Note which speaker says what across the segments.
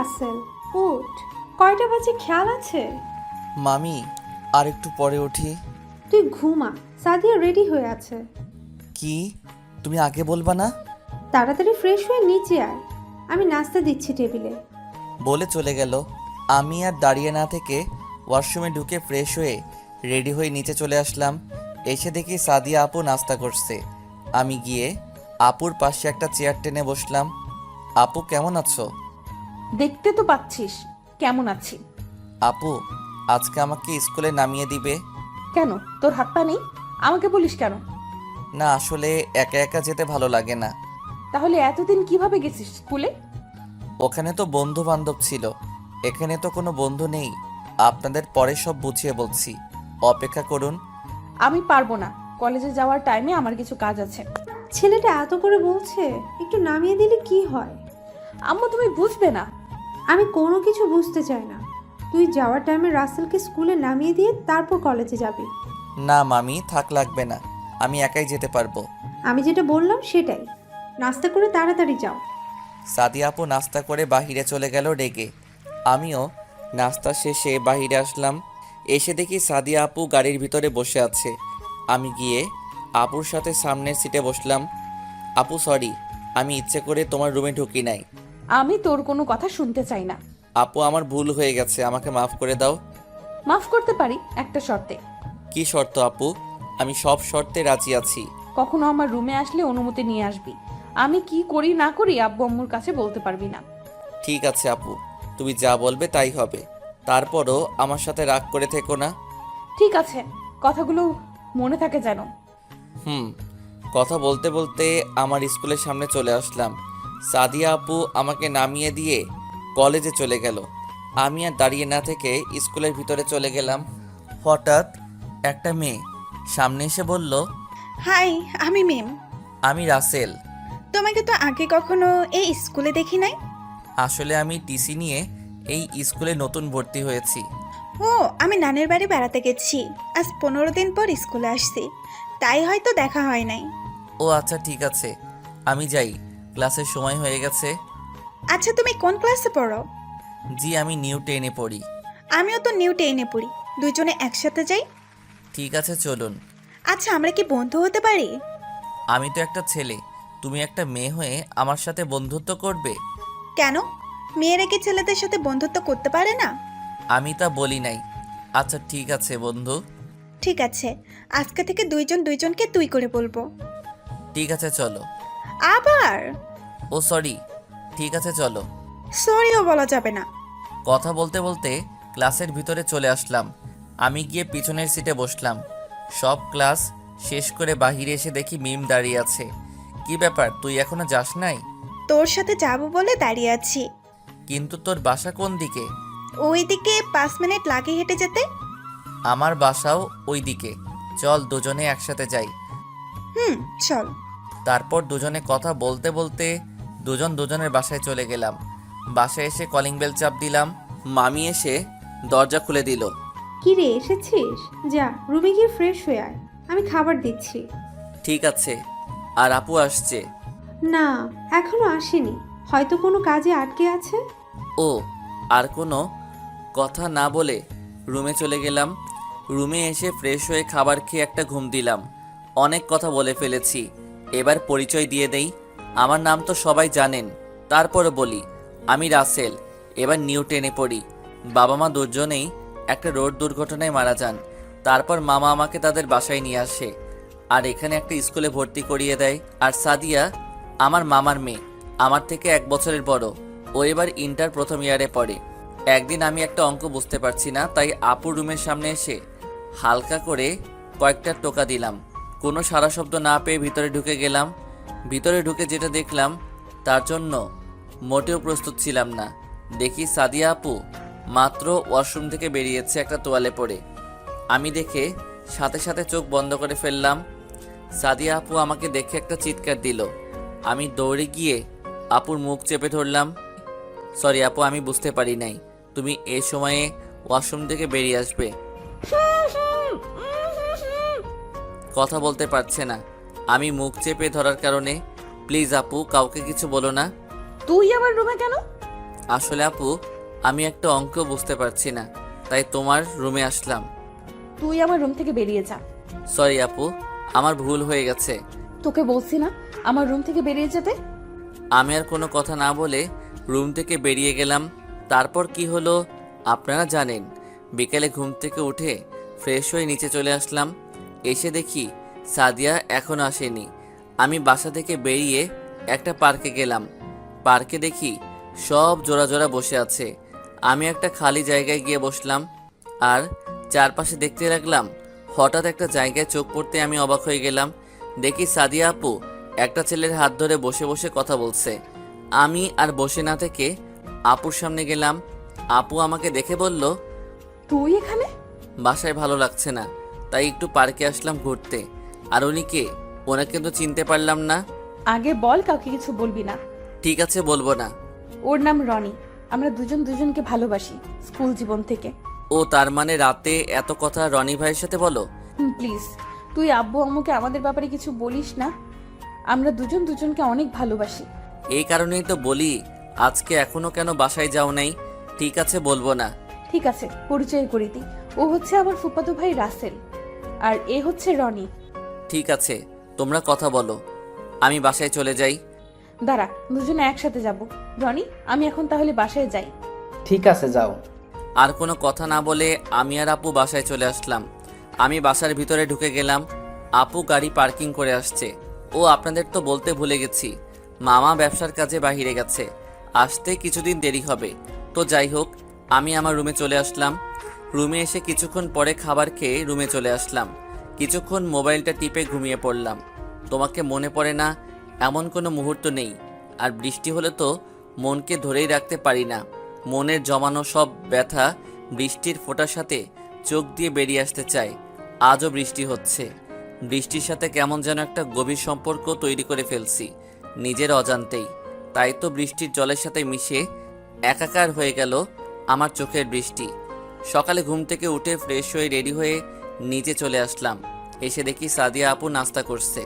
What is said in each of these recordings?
Speaker 1: রাসেল, উঠ। কয়টা বাজে খেয়াল আছে?
Speaker 2: মামি, আর একটু পরে উঠি।
Speaker 1: তুই ঘুমা, সাদিয়া রেডি হয়ে আছে।
Speaker 2: কি? তুমি আগে বলবা না?
Speaker 1: তাড়াতাড়ি ফ্রেশ হয়ে নিচে আয়, আমি নাস্তা দিচ্ছি টেবিলে।
Speaker 2: বলে চলে গেল। আমি আর দাঁড়িয়ে না থেকে ওয়াশরুমে ঢুকে ফ্রেশ হয়ে রেডি হয়ে নিচে চলে আসলাম। এসে দেখি সাদিয়া আপু নাস্তা করছে। আমি গিয়ে আপুর পাশে একটা চেয়ার টেনে বসলাম। আপু কেমন আছো?
Speaker 3: দেখতে তো পাচ্ছিস কেমন আছি।
Speaker 2: আপু, আজকে আমাকে স্কুলে নামিয়ে দিবে?
Speaker 3: কেন, তোর হাত পা নেই? আমাকে বলিস কেন?
Speaker 2: না, আসলে একা একা যেতে ভালো লাগে না।
Speaker 3: তাহলে এতদিন কিভাবে গেছিস স্কুলে?
Speaker 2: ওখানে তো বন্ধু বান্ধব ছিল, এখানে তো কোনো বন্ধু নেই। আপনাদের পরে সব বুঝিয়ে বলছি, অপেক্ষা করুন।
Speaker 3: আমি পারবো না, কলেজে যাওয়ার টাইমে আমার কিছু কাজ আছে।
Speaker 1: ছেলেটা এত করে বলছে, একটু নামিয়ে দিলে কি হয়?
Speaker 3: আম্মু তুমি বুঝবে না।
Speaker 1: আমি কোনো কিছু বুঝতে চাই না। তুই যাওয়ার টাইমে রাসেলকে স্কুলে নামিয়ে দিয়ে তারপর কলেজে যাবি।
Speaker 2: না মামি, থাক, লাগবে না, আমি একাই যেতে পারবো।
Speaker 1: আমি যেটা বললাম সেটাই, নাস্তা করে তাড়াতাড়ি যাও।
Speaker 2: সাদিয়া আপু নাস্তা করে বাহিরে চলে গেল রেগে। আমিও নাস্তা শেষে বাহিরে আসলাম। এসে দেখি সাদিয়া আপু গাড়ির ভিতরে বসে আছে। আমি গিয়ে আপুর সাথে সামনের সিটে বসলাম। আপু সরি, আমি ইচ্ছে করে তোমার রুমে ঢুকি নাই।
Speaker 3: আমি তোর কোনো কথা শুনতে চাই না।
Speaker 2: আপু, আমার ভুল হয়ে গেছে, আমাকে মাফ করে দাও।
Speaker 3: মাফ করতে পারি একটা শর্তে।
Speaker 2: কি শর্ত আপু? আমি সব শর্তে রাজি আছি।
Speaker 3: কখনো আমার রুমে আসলে অনুমতি নিয়ে আসবি। আমি কি করি না করি আব্বু আম্মুর কাছে বলতে পারবি না।
Speaker 2: ঠিক আছে আপু, তুমি যা বলবে তাই হবে। তারপরও আমার সাথে রাগ করে থেকো না।
Speaker 3: ঠিক আছে, কথাগুলো মনে থাকে যেন।
Speaker 2: হুম। কথা বলতে বলতে আমার স্কুলের সামনে চলে আসলাম। সাদিয়া আপু আমাকে নামিয়ে দিয়ে কলেজে চলে গেল। আমি আর দাঁড়িয়ে না থেকে স্কুলের ভিতরে চলে গেলাম। হঠাৎ একটা মেয়ে সামনে এসে বলল,
Speaker 4: হাই, আমি মিম।
Speaker 2: আমি রাসেল।
Speaker 4: তোমাকে তো আগে কখনো এই স্কুলে দেখি নাই।
Speaker 2: আসলে আমি টিসি নিয়ে এই স্কুলে নতুন ভর্তি হয়েছি।
Speaker 4: ও, আমি নানের বাড়ি বেড়াতে গেছি। আজ 15 দিন পর স্কুলে আসছি, তাই হয়তো দেখা হয় নাই।
Speaker 2: ও আচ্ছা, ঠিক আছে, আমি যাই, ক্লাসের সময় হয়ে গেছে।
Speaker 4: আচ্ছা, তুমি কোন ক্লাসে পড়ো?
Speaker 2: জি, আমি নিউ 10-এ পড়ি।
Speaker 4: আমিও তো নিউ 10-এ পড়ি, দুজনে একসাথে যাই।
Speaker 2: ঠিক আছে, চলুন।
Speaker 4: আচ্ছা, আমরা কি বন্ধু হতে পারি?
Speaker 2: আমি তো একটা ছেলে, তুমি একটা মেয়ে হয়ে আমার সাথে বন্ধুত্ব করবে?
Speaker 4: কেন, মেয়েরা কি ছেলেদের সাথে বন্ধুত্ব করতে পারে না?
Speaker 2: আমি তা বলি নাই। আচ্ছা ঠিক আছে বন্ধু।
Speaker 4: ঠিক আছে, আজকে থেকে দুইজন দুইজনকে তুই করে বলবো।
Speaker 2: ঠিক আছে চলো।
Speaker 4: আবার
Speaker 2: ও সরি, ঠিক আছে চলো।
Speaker 4: সরিও বলা যাবে না।
Speaker 2: কথা বলতে বলতে ক্লাসের ভিতরে চলে আসলাম। আমি গিয়ে পিছনের সিটে বসলাম। সব ক্লাস শেষ করে বাহিরে এসে দেখি মিম দাঁড়িয়ে আছে। কি ব্যাপার, তুই এখনো যাস নাই?
Speaker 4: তোর সাথে যাবো বলে দাঁড়িয়ে আছি।
Speaker 2: কিন্তু তোর বাসা কোন দিকে?
Speaker 4: ওইদিকে 5 মিনিট লাগে হেঁটে যেতে।
Speaker 2: আমার বাসাও ওই দিকে, চল দুজনে একসাথে যাই।
Speaker 4: চল।
Speaker 2: তারপর দুজনে কথা বলতে বলতে দুজন দুজনের বাসায় চলে গেলাম। বাসায় এসে কলিং বেল চাপ দিলাম। মামি এসে দরজা খুলে দিল।
Speaker 1: কি রে, এসেছিস? যা রুমে গিয়ে ফ্রেশ হয়ে আয়, আমি খাবার দিচ্ছি।
Speaker 2: ঠিক আছে। আর আপু আসছে?
Speaker 1: না, এখনো আসেনি, হয়তো কোনো কাজে আটকে আছে।
Speaker 2: ও, আর কোনো কথা না বলে রুমে চলে গেলাম। রুমে এসে ফ্রেশ হয়ে খাবার খেয়ে একটা ঘুম দিলাম। অনেক কথা বলে ফেলেছি, এবার পরিচয় দিয়ে দেই। আমার নাম তো সবাই জানেন, তারপরে বলি, আমি রাসেল, এবার নিউ 10-এ পড়ি। বাবা মা দুজনেই একটা রোড দুর্ঘটনায় মারা যান। তারপর মামা আমাকে তাদের বাসায় নিয়ে আসে আর এখানে একটা স্কুলে ভর্তি করিয়ে দেয়। আর সাদিয়া আমার মামার মেয়ে, আমার থেকে 1 বছরের বড়। ও এবার ইন্টার প্রথম ইয়ারে পড়ে। একদিন আমি একটা অঙ্ক বুঝতে পারছি না, তাই আপুর রুমের সামনে এসে হালকা করে কয়েকটা টোকা দিলাম। কোনো সারা শব্দ না পেয়ে ভিতরে ঢুকে গেলাম। ভিতরে ঢুকে যেটা দেখলাম তার জন্য মোটেও প্রস্তুত ছিলাম না। দেখি সাদিয়া আপু মাত্র ওয়াশরুম থেকে বেরিয়েছে একটা তোয়ালে পরে। আমি দেখে সাথে সাথে চোখ বন্ধ করে ফেললাম। সাদিয়া আপু আমাকে দেখে একটা চিৎকার দিল। আমি দৌড়ে গিয়ে আপুর মুখ চেপে ধরলাম। সরি আপু, আমি বুঝতে পারি নাই তুমি এই সময়ে ওয়াশরুম থেকে বেরিয়ে আসবে। কথা বলতে পারছে না, আমি মুখ চেপে ধরার কারণে। প্লিজ আপু, কাউকে কিছু বলো না।
Speaker 3: তুই আমার রুমে কেন?
Speaker 2: আসলে আপু, আমি একটা অঙ্ক বুঝতে পারছি না, তাই তোমার রুমে আসলাম।
Speaker 3: তুই আমার রুম থেকে বেরিয়ে যা।
Speaker 2: সরি আপু, আমার ভুল হয়ে গেছে।
Speaker 3: তোকে বলছি না আমার রুম থেকে বেরিয়ে যেতে।
Speaker 2: আমি আর কোনো কথা না বলে রুম থেকে বেরিয়ে গেলাম। তারপর কি হলো আপনারা জানেন। বিকেলে ঘুম থেকে উঠে ফ্রেশ হয়ে নিচে চলে আসলাম। এসে দেখি সাদিয়া এখনও আসেনি। আমি বাসা থেকে বেরিয়ে একটা পার্কে গেলাম। পার্কে দেখি সব জোড়া জোড়া বসে আছে। আমি একটা খালি জায়গায় গিয়ে বসলাম আর চারপাশে দেখতে লাগলাম। হঠাৎ একটা জায়গায় চোখ পড়তে আমি অবাক হয়ে গেলাম। দেখি সাদিয়া আপু একটা ছেলের হাত ধরে বসে বসে কথা বলছে। আমি আর বসে না থেকে আপুর সামনে গেলাম। আপু আমাকে দেখে বলল,
Speaker 3: তুই এখানে?
Speaker 2: বাসায় ভালো লাগছে না, তাই একটু পার্কে আসলাম ঘুরতে। আর উনি কে? ওনাকে তো চিনতে পারলাম না।
Speaker 3: আগে বল, কাউকে কিছু বলবি না।
Speaker 2: ঠিক আছে, বলবো না।
Speaker 3: ওর নাম রনি। আমরা দুজন দুজনকে ভালোবাসি স্কুল জীবন থেকে।
Speaker 2: ও, তার মানে রাতে এত কথা রনি ভাইয়ের সাথে বলো?
Speaker 3: প্লিজ তুই আব্বু আম্মুকে আমাদের ব্যাপারে কিছু বলিস না। আমরা দুজন দুজনকে অনেক ভালোবাসি।
Speaker 2: এই কারণেই তো বলি আজকে এখনো কেন বাসায় যাও নাই। ঠিক আছে, বলবো না।
Speaker 3: ঠিক আছে, পরিচয় করে দিই। ও হচ্ছে আমার ফুফাতো ভাই রাসেল, আর এ হচ্ছে রনি।
Speaker 2: ঠিক আছে, তোমরা কথা বলো, আমি বাসায় চলে যাই।
Speaker 3: দাঁড়া, দুজনে একসাথে যাব। রনি, আমি এখন তাহলে বাসায় যাই।
Speaker 5: ঠিক আছে, যাও।
Speaker 2: আর কোনো কথা না বলে আমি আর আপু বাসায় চলে আসলাম। আমি বাসার ভিতরে ঢুকে গেলাম। আপু গাড়ি পার্কিং করে আসছে। ও, আপনাদের তো বলতে ভুলে গেছি, মামা ব্যবসার কাজে বাইরে গেছে, আসতে কিছুদিন দেরি হবে। তো যাই হোক, আমি আমার রুমে চলে আসলাম। রুমে এসে কিছুক্ষণ পরে খাবার খেয়ে রুমে চলে আসলাম। কিছুক্ষণ মোবাইলটা টিপে ঘুমিয়ে পড়লাম। তোমাকে মনে পড়ে না এমন কোনো মুহূর্ত নেই। আর বৃষ্টি হলে তো মনকে ধরেই রাখতে পারি না। মনের জমানো সব ব্যথা বৃষ্টির ফোঁটার সাথে চোখ দিয়ে বেরিয়ে আসতে চায়। আজও বৃষ্টি হচ্ছে। বৃষ্টির সাথে কেমন যেন একটা গভীর সম্পর্ক তৈরি করে ফেলছি নিজের অজান্তেই। তাই তো বৃষ্টির জলের সাথে মিশে একাকার হয়ে গেল আমার চোখের বৃষ্টি। সকালে ঘুম থেকে উঠে ফ্রেশ হয়ে রেডি হয়ে নিচে চলে আসলাম। এসে দেখি সাদিয়া আপু নাস্তা করছে।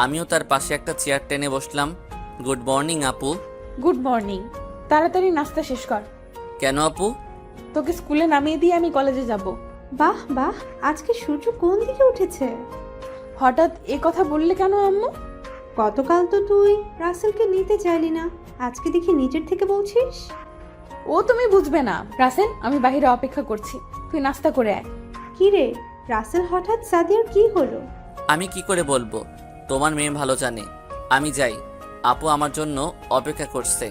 Speaker 2: আমিও তার পাশে একটা চেয়ার টেনে বসলাম। গুড মর্নিং আপু।
Speaker 3: Good morning. তাড়াতাড়ি নাস্তা শেষ কর।
Speaker 2: কেন আপু?
Speaker 3: তোকে স্কুলে নামিয়ে দিয়ে আমি কলেজে যাব।
Speaker 1: বাহ বাহ, আজকে সূর্য কোন দিকে উঠেছে?
Speaker 3: হঠাৎ এ কথা বললে কেন আম্মু?
Speaker 1: গতকাল তো তুই রাসেলকে নিতে চাইলি না, আজকে দেখি নিজের থেকে বলছিস।
Speaker 3: ও তুমি বুঝবে না। রাসেল, আমি বাইরে অপেক্ষা করছি, তুই নাস্তা করে আয়।
Speaker 1: কি রে রাসেল, হঠাৎ সাদিয়ার কি হলো?
Speaker 2: আমি কি করে বলবো, তোমার মেয়ে ভালো জানে। আমি যাই, আপু আমার জন্য অপেক্ষা করছে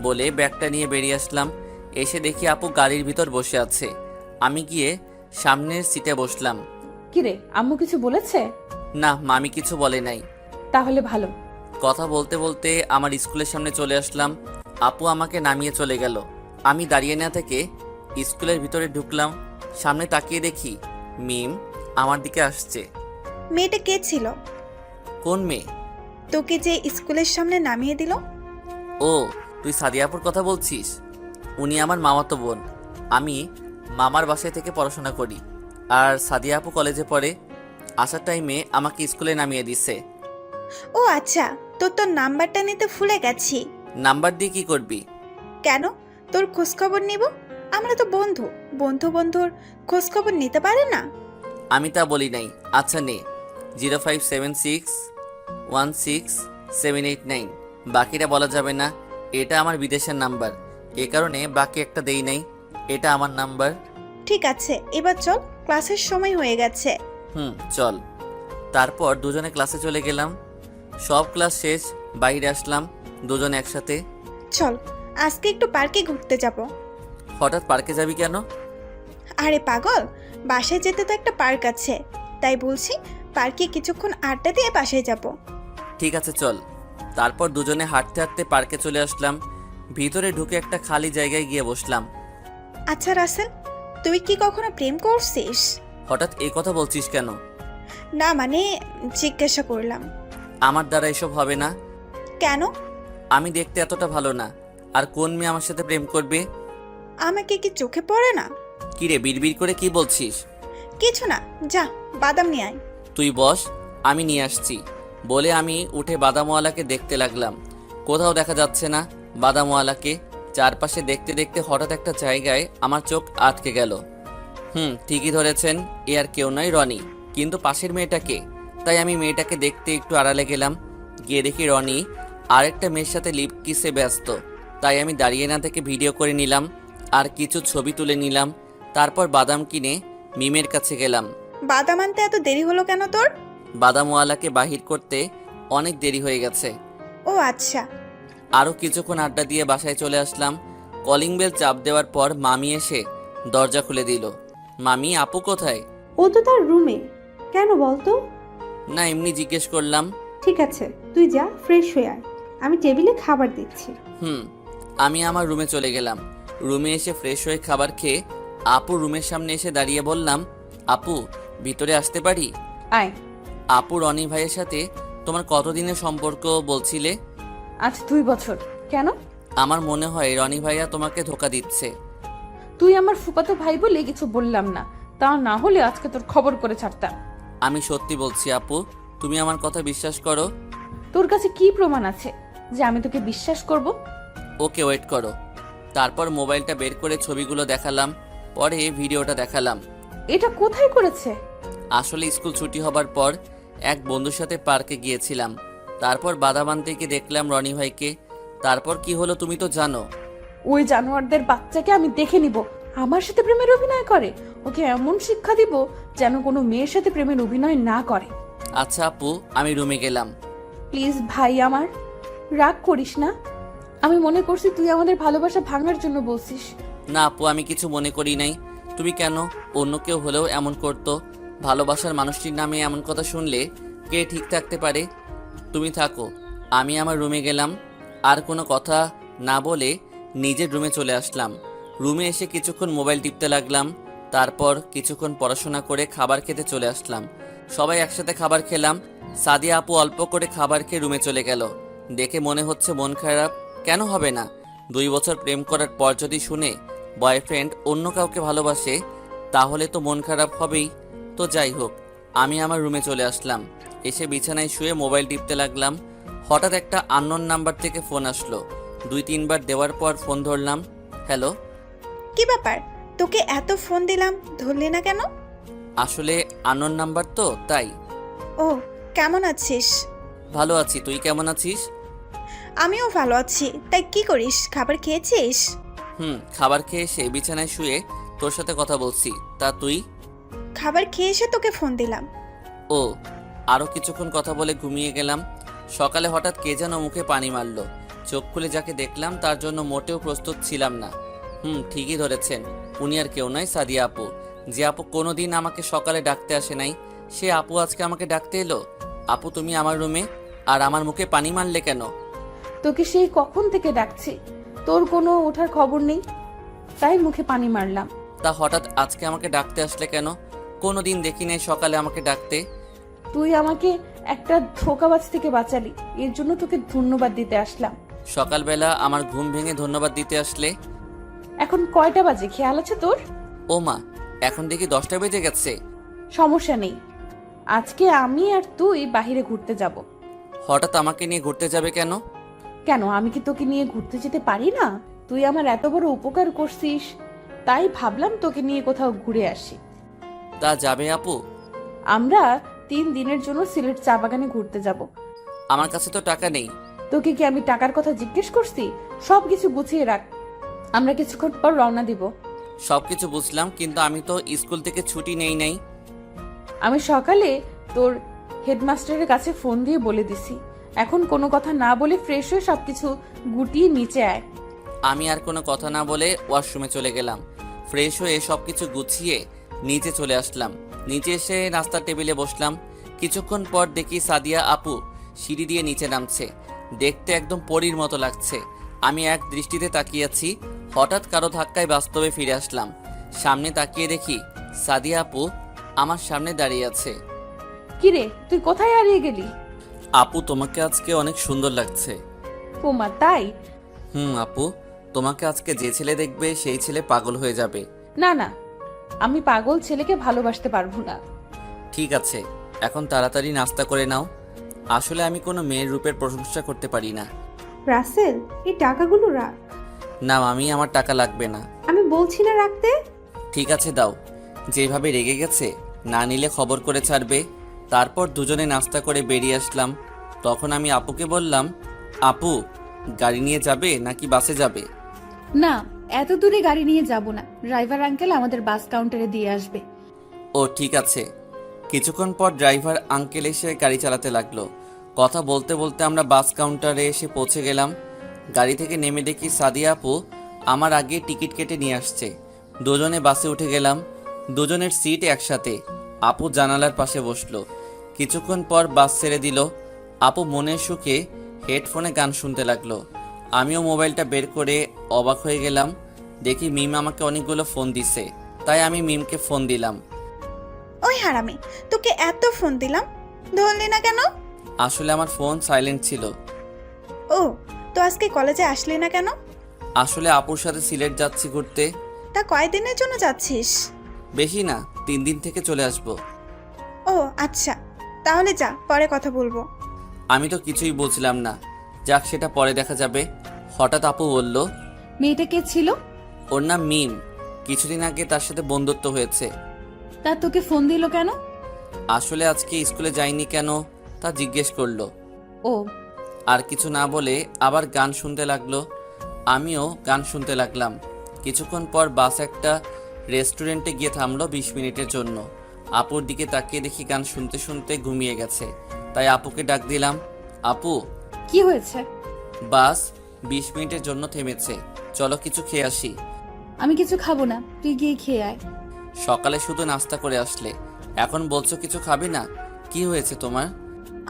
Speaker 2: বলে ব্যাগটা নিয়ে বেরিয়ে আসলাম। এসে দেখি আপু গাড়ির ভিতর বসে আছে। আমি গিয়ে সামনের সিটে বসলাম।
Speaker 3: কিরে, আম্মু কিছু বলেছে?
Speaker 2: না, মামি কিছু বলে নাই।
Speaker 3: তাহলে ভালো।
Speaker 2: কথা বলতে বলতে আমার স্কুলের সামনে চলে আসলাম। আপু আমাকে নামিয়ে চলে গেল। আমি দাঁড়িয়ে না থেকে স্কুলের ভিতরে ঢুকলাম। সামনে তাকিয়ে দেখি মিম আমার দিকে আসছে।
Speaker 4: মেয়েটা কে ছিল?
Speaker 2: কোন মেয়ে?
Speaker 4: তোকে যে স্কুলের সামনে নামিয়ে দিল?
Speaker 2: ও, তুই সাদিয়াপুর কথা বলছিস? উনি আমার মামাতো বোন। আমি মামার বাসায় থেকে পড়াশোনা করি, আর সাদিয়া আপু কলেজে পড়ে। আসার টাইমে আমাকে স্কুলে নামিয়ে দিছে।
Speaker 4: ও আচ্ছা, তোর নাম্বারটা নিতে ভুলে গেছি।
Speaker 2: নাম্বার দিয়ে কি করবি?
Speaker 4: কেন, তোর খোঁজখবর নিব। আমরা তো বন্ধু, বন্ধুর খোঁজখবর নিতে পারে না?
Speaker 2: আমি তা বলি নাই। আচ্ছা নে, 0576167889। বাকিটা বলা যাবে না। এটা আমার বিদেশের নাম্বার, এ কারণে বাকি একটা দেই নাই। এটা আমার নাম্বার।
Speaker 4: ঠিক আছে, এবার চল, ক্লাসের সময় হয়ে গেছে।
Speaker 2: চল। তারপর দুজনে ক্লাসে চলে গেলাম। সব ক্লাস শেষ, বাইরে আসলাম দুজনে একসাথে।
Speaker 4: চল, আজকে একটু পার্কে ঘুরতে যাব।
Speaker 2: হঠাৎ পার্কে যাবি কেন?
Speaker 4: আরে পাগল, বাসায় যেতে তো একটা পার্ক আছে, তাই বলছি পার্কে কিছুক্ষণ আড্ডা দিয়ে বাসায় যাব।
Speaker 2: ঠিক আছে, চল। তারপর দুজনে হাঁটতে হাঁটতে পার্কে চলে আসলাম। ভিতরে ঢুকে একটা খালি জায়গায় গিয়ে বসলাম।
Speaker 4: আচ্ছা রাসেল, তুই কি কখনো প্রেম করছিস?
Speaker 2: হঠাৎ এই কথা বলছিস কেন?
Speaker 4: না মানে জিজ্ঞাসা করলাম।
Speaker 2: আমার দ্বারা এসব হবে না।
Speaker 4: কেন?
Speaker 2: আমি দেখতে এতটা ভালো না, আর কোন মেয়ে আমার সাথে প্রেম করবে?
Speaker 4: আমাকে কি চোখে পড়ে না?
Speaker 2: কিরে, বিড়বিড় করে কি বলছিস?
Speaker 4: কিছু না, যা বাদাম নিয়ে আয়।
Speaker 2: তুই বস, আমি নিয়ে আসছি বলে আমি উঠে বাদামওয়ালাকে দেখতে লাগলাম। কোথাও দেখা যাচ্ছে না বাদামওয়ালাকে। চারপাশে দেখতে দেখতে হঠাৎ একটা জায়গায় আমার চোখ আটকে গেল। ঠিকই ধরেছেন, এ আর কেউ নয়, রনি। কিন্তু পাশের মেয়েটাকে। তাই আমি মেয়েটাকে দেখতে একটু আড়ালে গেলাম। গিয়ে দেখি রনি আরেকটা মেয়ের সাথে লিপ কিসে ব্যস্ত। তাই আমি দাঁড়িয়ে না থেকে ভিডিও করে নিলাম আর কিছু ছবি তুলে নিলাম। তারপর বাদাম কিনে মিমের কাছে গেলাম।
Speaker 4: বাদাম আনতে এত দেরি হলো কেন তোর?
Speaker 2: বাদামওয়ালাকে বাহির করতে অনেক দেরি হয়ে গেছে।
Speaker 4: ও আচ্ছা।
Speaker 2: আরও কিছুক্ষণ আড্ডা দিয়ে বাসায় চলে আসলাম। কলিং বেল চাপ দেওয়ার পর মামি এসে দরজা খুলে দিল। মামি, আপু কোথায়?
Speaker 1: ও তো তার রুমে। কেন বলতো?
Speaker 2: না, এমনি জিজ্ঞেস করলাম।
Speaker 1: ঠিক আছে, তুই যা, ফ্রেশ হয়ে আয়, আমি টেবিলে খাবার দিচ্ছি।
Speaker 2: আমি আমার রুমে চলে গেলাম। রুমে এসে ফ্রেশ হয়ে খাবার খেয়ে আপু রুমের সামনে এসে দাঁড়িয়ে বললাম, আপু ভিতরে আসতে পারি?
Speaker 3: আয়।
Speaker 2: আপু, রনি ভাইয়ের সাথে তোমার কতদিনের সম্পর্ক বলছিলে?
Speaker 3: আজ 2 বছর। কেন?
Speaker 2: আমার মনে হয় রনি ভাইয়া তোমাকে ধোকা দিচ্ছে।
Speaker 3: তুই আমার ফুফাতো ভাই বলে কিছু বললাম না, তা না হলে আজকে তোর খবর করে ছাড়তাম।
Speaker 2: আমি সত্যি বলছি আপু, তুমি আমার কথা বিশ্বাস করো।
Speaker 3: তোর কাছে কি প্রমাণ আছে যে আমি তোকে বিশ্বাস করব?
Speaker 2: ওকে, ওয়েট করো। তারপর মোবাইলটা বের করে ছবিগুলো দেখালাম, পরে ভিডিওটা দেখালাম।
Speaker 3: এটা কোথায় করেছে?
Speaker 2: আসলে স্কুল ছুটি হবার পর এক বন্ধুর সাথে পার্কে গিয়েছিলাম। তারপর বাদাম আনতে গিয়ে দেখলাম রনি ভাইকে। তারপর কি হলো তুমি তো জানো।
Speaker 3: ওই জানোয়ারদের বাচ্চাকে আমি দেখে নিব আমার সাথে প্রেমের অভিনয় করে। ওকে এমন শিক্ষা দিব যেন কোনো মেয়ের সাথে প্রেমের অভিনয় না করে।
Speaker 2: আচ্ছা আপু, আমি রুমে গেলাম।
Speaker 3: প্লিজ ভাই আমার, রাগ করিস না। আমি মনে করছি তুই আমাদের ভালোবাসা ভাঙার জন্য বলছিস।
Speaker 2: না আপু, আমি কিছু মনে করি নাই। তুমি কেন? অন্য কেউ হলেও এমন করতো। ভালোবাসার মানুষটির নামে এমন কথা শুনলে কে ঠিক থাকতে পারে? তুমি থাকো, আমি আমার রুমে গেলাম। আর কোনো কথা না বলে নিজের রুমে চলে আসলাম। রুমে এসে কিছুক্ষণ মোবাইল টিপতে লাগলাম। তারপর কিছুক্ষণ পড়াশোনা করে খাবার খেতে চলে আসলাম। সবাই একসাথে খাবার খেলাম। সাদিয়া আপু অল্প করে খাবার খেয়ে রুমে চলে গেল। দেখে মনে হচ্ছে মন খারাপ। কেন হবে না? 2 বছর প্রেম করার পর যদি শুনে বয়ফ্রেন্ড অন্য কাউকে ভালোবাসে, তাহলে তো মন খারাপ হবেই। তো যাই হোক, আমি আমার রুমে চলে আসলাম। এসে বিছানায় শুয়ে মোবাইল টিপতে লাগলাম। হঠাৎ একটা আননোন নাম্বার থেকে ফোন আসলো। 2-3 বার দেওয়ার পর ফোন ধরলাম। হ্যালো।
Speaker 4: কি ব্যাপার, তোকে এত ফোন দিলাম, ধরলি না কেন?
Speaker 2: আসলে আননোন নাম্বার তো, তাই।
Speaker 4: ও, কেমন আছিস?
Speaker 2: ভালো আছি, তুই কেমন আছিস?
Speaker 4: আমিও ভালো আছি। তাই কি করিস, খাবার খেয়েছিস?
Speaker 2: খাবার খেয়ে এসে বিছানায় শুয়ে তোর সাথে কথা বলছি। তা তুই?
Speaker 4: খাবার খেয়ে এসে তোকে ফোন দিলাম।
Speaker 2: ও, আরও কিছুক্ষণ কথা বলে ঘুমিয়ে গেলাম। সকালে হঠাৎ কে যেন মুখে পানি মারলো। চোখ খুলে যাকে দেখলাম তার জন্য মোটেও প্রস্তুত ছিলাম না। ঠিকই ধরেছেন, উনি আর কেউ নয়, সাদিয়া আপু। যে আপু কোনোদিন আমাকে সকালে ডাকতে আসে নাই, সে আপু আজকে আমাকে ডাকতে এলো। আপু, তুমি আমার রুমে, আর আমার মুখে পানি মারলে কেন?
Speaker 3: তোকে সেই কখন থেকে ডাকছি, তোর কোনো ওঠার খবর নেই, তাই মুখে পানি মারলাম।
Speaker 2: তা হঠাৎ আজকে আমাকে ডাকতে আসলে কেন? কোনোদিন দেখি নাই সকালে আমাকে ডাকতে।
Speaker 3: তুই আমাকে একটা ধোঁকাবাজ থেকে বাঁচালি, এর জন্য তোকে ধন্যবাদ দিতে আসলাম।
Speaker 2: সকালবেলা আমার ঘুম ভেঙে ধন্যবাদ দিতে আসলে?
Speaker 3: এখন কয়টা বাজে খেয়াল আছে তোর?
Speaker 2: ও মা, এখন দেখি 10টা বেজে গেছে।
Speaker 3: সমস্যা নেই, আজকে আমি আর তুই বাইরে ঘুরতে যাব।
Speaker 2: হঠাৎ আমাকে নিয়ে ঘুরতে যাবে কেন?
Speaker 3: কেন, আমি কি তোকে নিয়ে ঘুরতে যেতে পারি না? তুই আমার এত বড় উপকার করছিস, তাই ভাবলাম তোকে নিয়ে কোথাও ঘুরে আসি।
Speaker 2: তা যাবে আপু?
Speaker 3: আমরা 3 দিনের জন্য সিলেট চা বাগানে ঘুরতে যাব।
Speaker 2: আমার কাছে তো টাকা নেই।
Speaker 3: তোকে কি আমি টাকার কথা জিজ্ঞেস করছি? সবকিছু গুছিয়ে রাখ, আমরা কিছুক্ষণ পর রওনা দিব।
Speaker 2: সবকিছু বুঝলাম, কিন্তু আমি তো স্কুল থেকে ছুটি নেই নাই।
Speaker 3: আমি সকালে তোর হেডমাস্টারের কাছে ফোন দিয়ে বলে দিছি। এখন কোনো কথা না বলে ফ্রেশ হয়ে সবকিছু গুটিয়ে নিচে আয়।
Speaker 2: আমি আর কোনো কথা না বলে ওয়াশরুমে চলে গেলাম। ফ্রেশ হয়ে সবকিছু গুছিয়ে নিচে চলে আসলাম। নিচে এসে নাস্তার টেবিলে বসলাম। কিছুক্ষণ পর দেখি সাদিয়া আপু সিঁড়ি দিয়ে নিচে নামছে। দেখতে একদম পরীর মতো লাগছে। আমি এক দৃষ্টিতে তাকিয়েছি। হঠাৎ কারো ধাক্কায় বাস্তবে ফিরে আসলাম। সামনে তাকিয়ে দেখি সাদিয়া আপু আমার সামনে দাঁড়িয়ে আছে।
Speaker 3: কিরে, তুই কোথায় হারিয়ে গেলি?
Speaker 2: আপু, তোমাকে আজকে অনেক সুন্দর লাগছে।
Speaker 3: ওমা, তাই?
Speaker 2: আপু, তোমাকে আজকে যে ছেলে দেখবে সেই ছেলে পাগল হয়ে যাবে।
Speaker 3: না না, আমি পাগল ছেলেকে ভালোবাসতে পারবো না।
Speaker 2: ঠিক আছে, এখন তাড়াতাড়ি নাস্তা করে নাও। আসলে আমি কোনো মেয়ের রূপের প্রশংসা করতে পারি না।
Speaker 1: রাসেল, এই টাকাগুলো রাখ।
Speaker 2: না মামি, আমার টাকা লাগবে না।
Speaker 1: আমি বলছি না রাখতে।
Speaker 2: ঠিক আছে দাও। যেভাবে রেগে গেছে, না নিলে খবর করে ছাড়বে। তারপর দুজনে নাস্তা করে বেরিয়ে আসলাম। তখন আমি আপুকে বললাম, আপু গাড়ি নিয়ে যাবে নাকি বাসে যাবে?
Speaker 3: না, এত দূরে গাড়ি নিয়ে যাব না, ড্রাইভার আঙ্কেল আমাদের বাস কাউন্টারে দিয়ে আসবে।
Speaker 2: ও ঠিক আছে। কিছুক্ষণ পর ড্রাইভার আঙ্কেল এসে গাড়ি চালাতে লাগলো। কথা বলতে বলতে আমরা বাস কাউন্টারে এসে পৌঁছে গেলাম। গাড়ি থেকে নেমে দেখি সাদিয়া আপু আমার আগে টিকিট কেটে নিয়ে আসছে। দুজনে বাসে উঠে গেলাম। দুজনের সিট একসাথে। আপু জানালার পাশে বসলো। কিছুক্ষণ পর বাস ছেড়ে দিল। আপু মনের সুখে হেডফোনে গান শুনতে লাগলো। আমিও মোবাইলটা বের করে অবাক হয়ে গেলাম। দেখি মিম আমাকে অনেকগুলো ফোন দিছে। তাই আমি মিমকে ফোন দিলাম।
Speaker 4: ওই হারামি, তোকে এত ফোন দিলাম, ধরলি না কেন?
Speaker 2: আসলে আমার ফোন সাইলেন্ট ছিল।
Speaker 4: ও, তো আজকে কলেজে আসলি না কেন?
Speaker 2: আসলে আপুর সাথে সিলেট যাচ্ছি ঘুরতে।
Speaker 4: তা কয়দিনের জন্য যাচ্ছিস?
Speaker 2: বেশি না, 3 দিন থেকে চলে আসব।
Speaker 4: ও আচ্ছা, তাহলে যা, পরে কথা বলবো।
Speaker 2: আমি তো কিছুই বলছিলাম না। যাক, সেটা পরে দেখা যাবে। হঠাৎ আপু বলল,
Speaker 3: মেয়েটা কে ছিল?
Speaker 2: ওর নাম মিম। কিছুদিন আগে তার সাথে বন্ধুত্ব হয়েছে।
Speaker 3: তা তোকে ফোন দিল কেন?
Speaker 2: আসলে আজকে স্কুলে যাইনি কেন তা জিজ্ঞেস করলো।
Speaker 3: ও,
Speaker 2: আর কিছু না বলে আবার গান শুনতে লাগলো। আমিও গান শুনতে লাগলাম। কিছুক্ষণ পর বাস একটা রেস্টুরেন্টে গিয়ে থামলো 20 মিনিটের জন্য। আপুর দিকে তাকিয়ে দেখি গান শুনতে শুনতে ঘুমিয়ে গেছে। তাই আপুকে ডাক দিলাম, আপু
Speaker 3: কি হয়েছে?
Speaker 2: বাস 20 মিনিটের জন্য থেমেছে, চলো কিছু খেয়ে আসি।
Speaker 3: আমি কিছু খাবো না, তুই গিয়ে খেয়ে আয়।
Speaker 2: সকালে শুধু নাস্তা করে আসলে, এখন বলছো কিছু খাবি না? কি হয়েছে তোমার?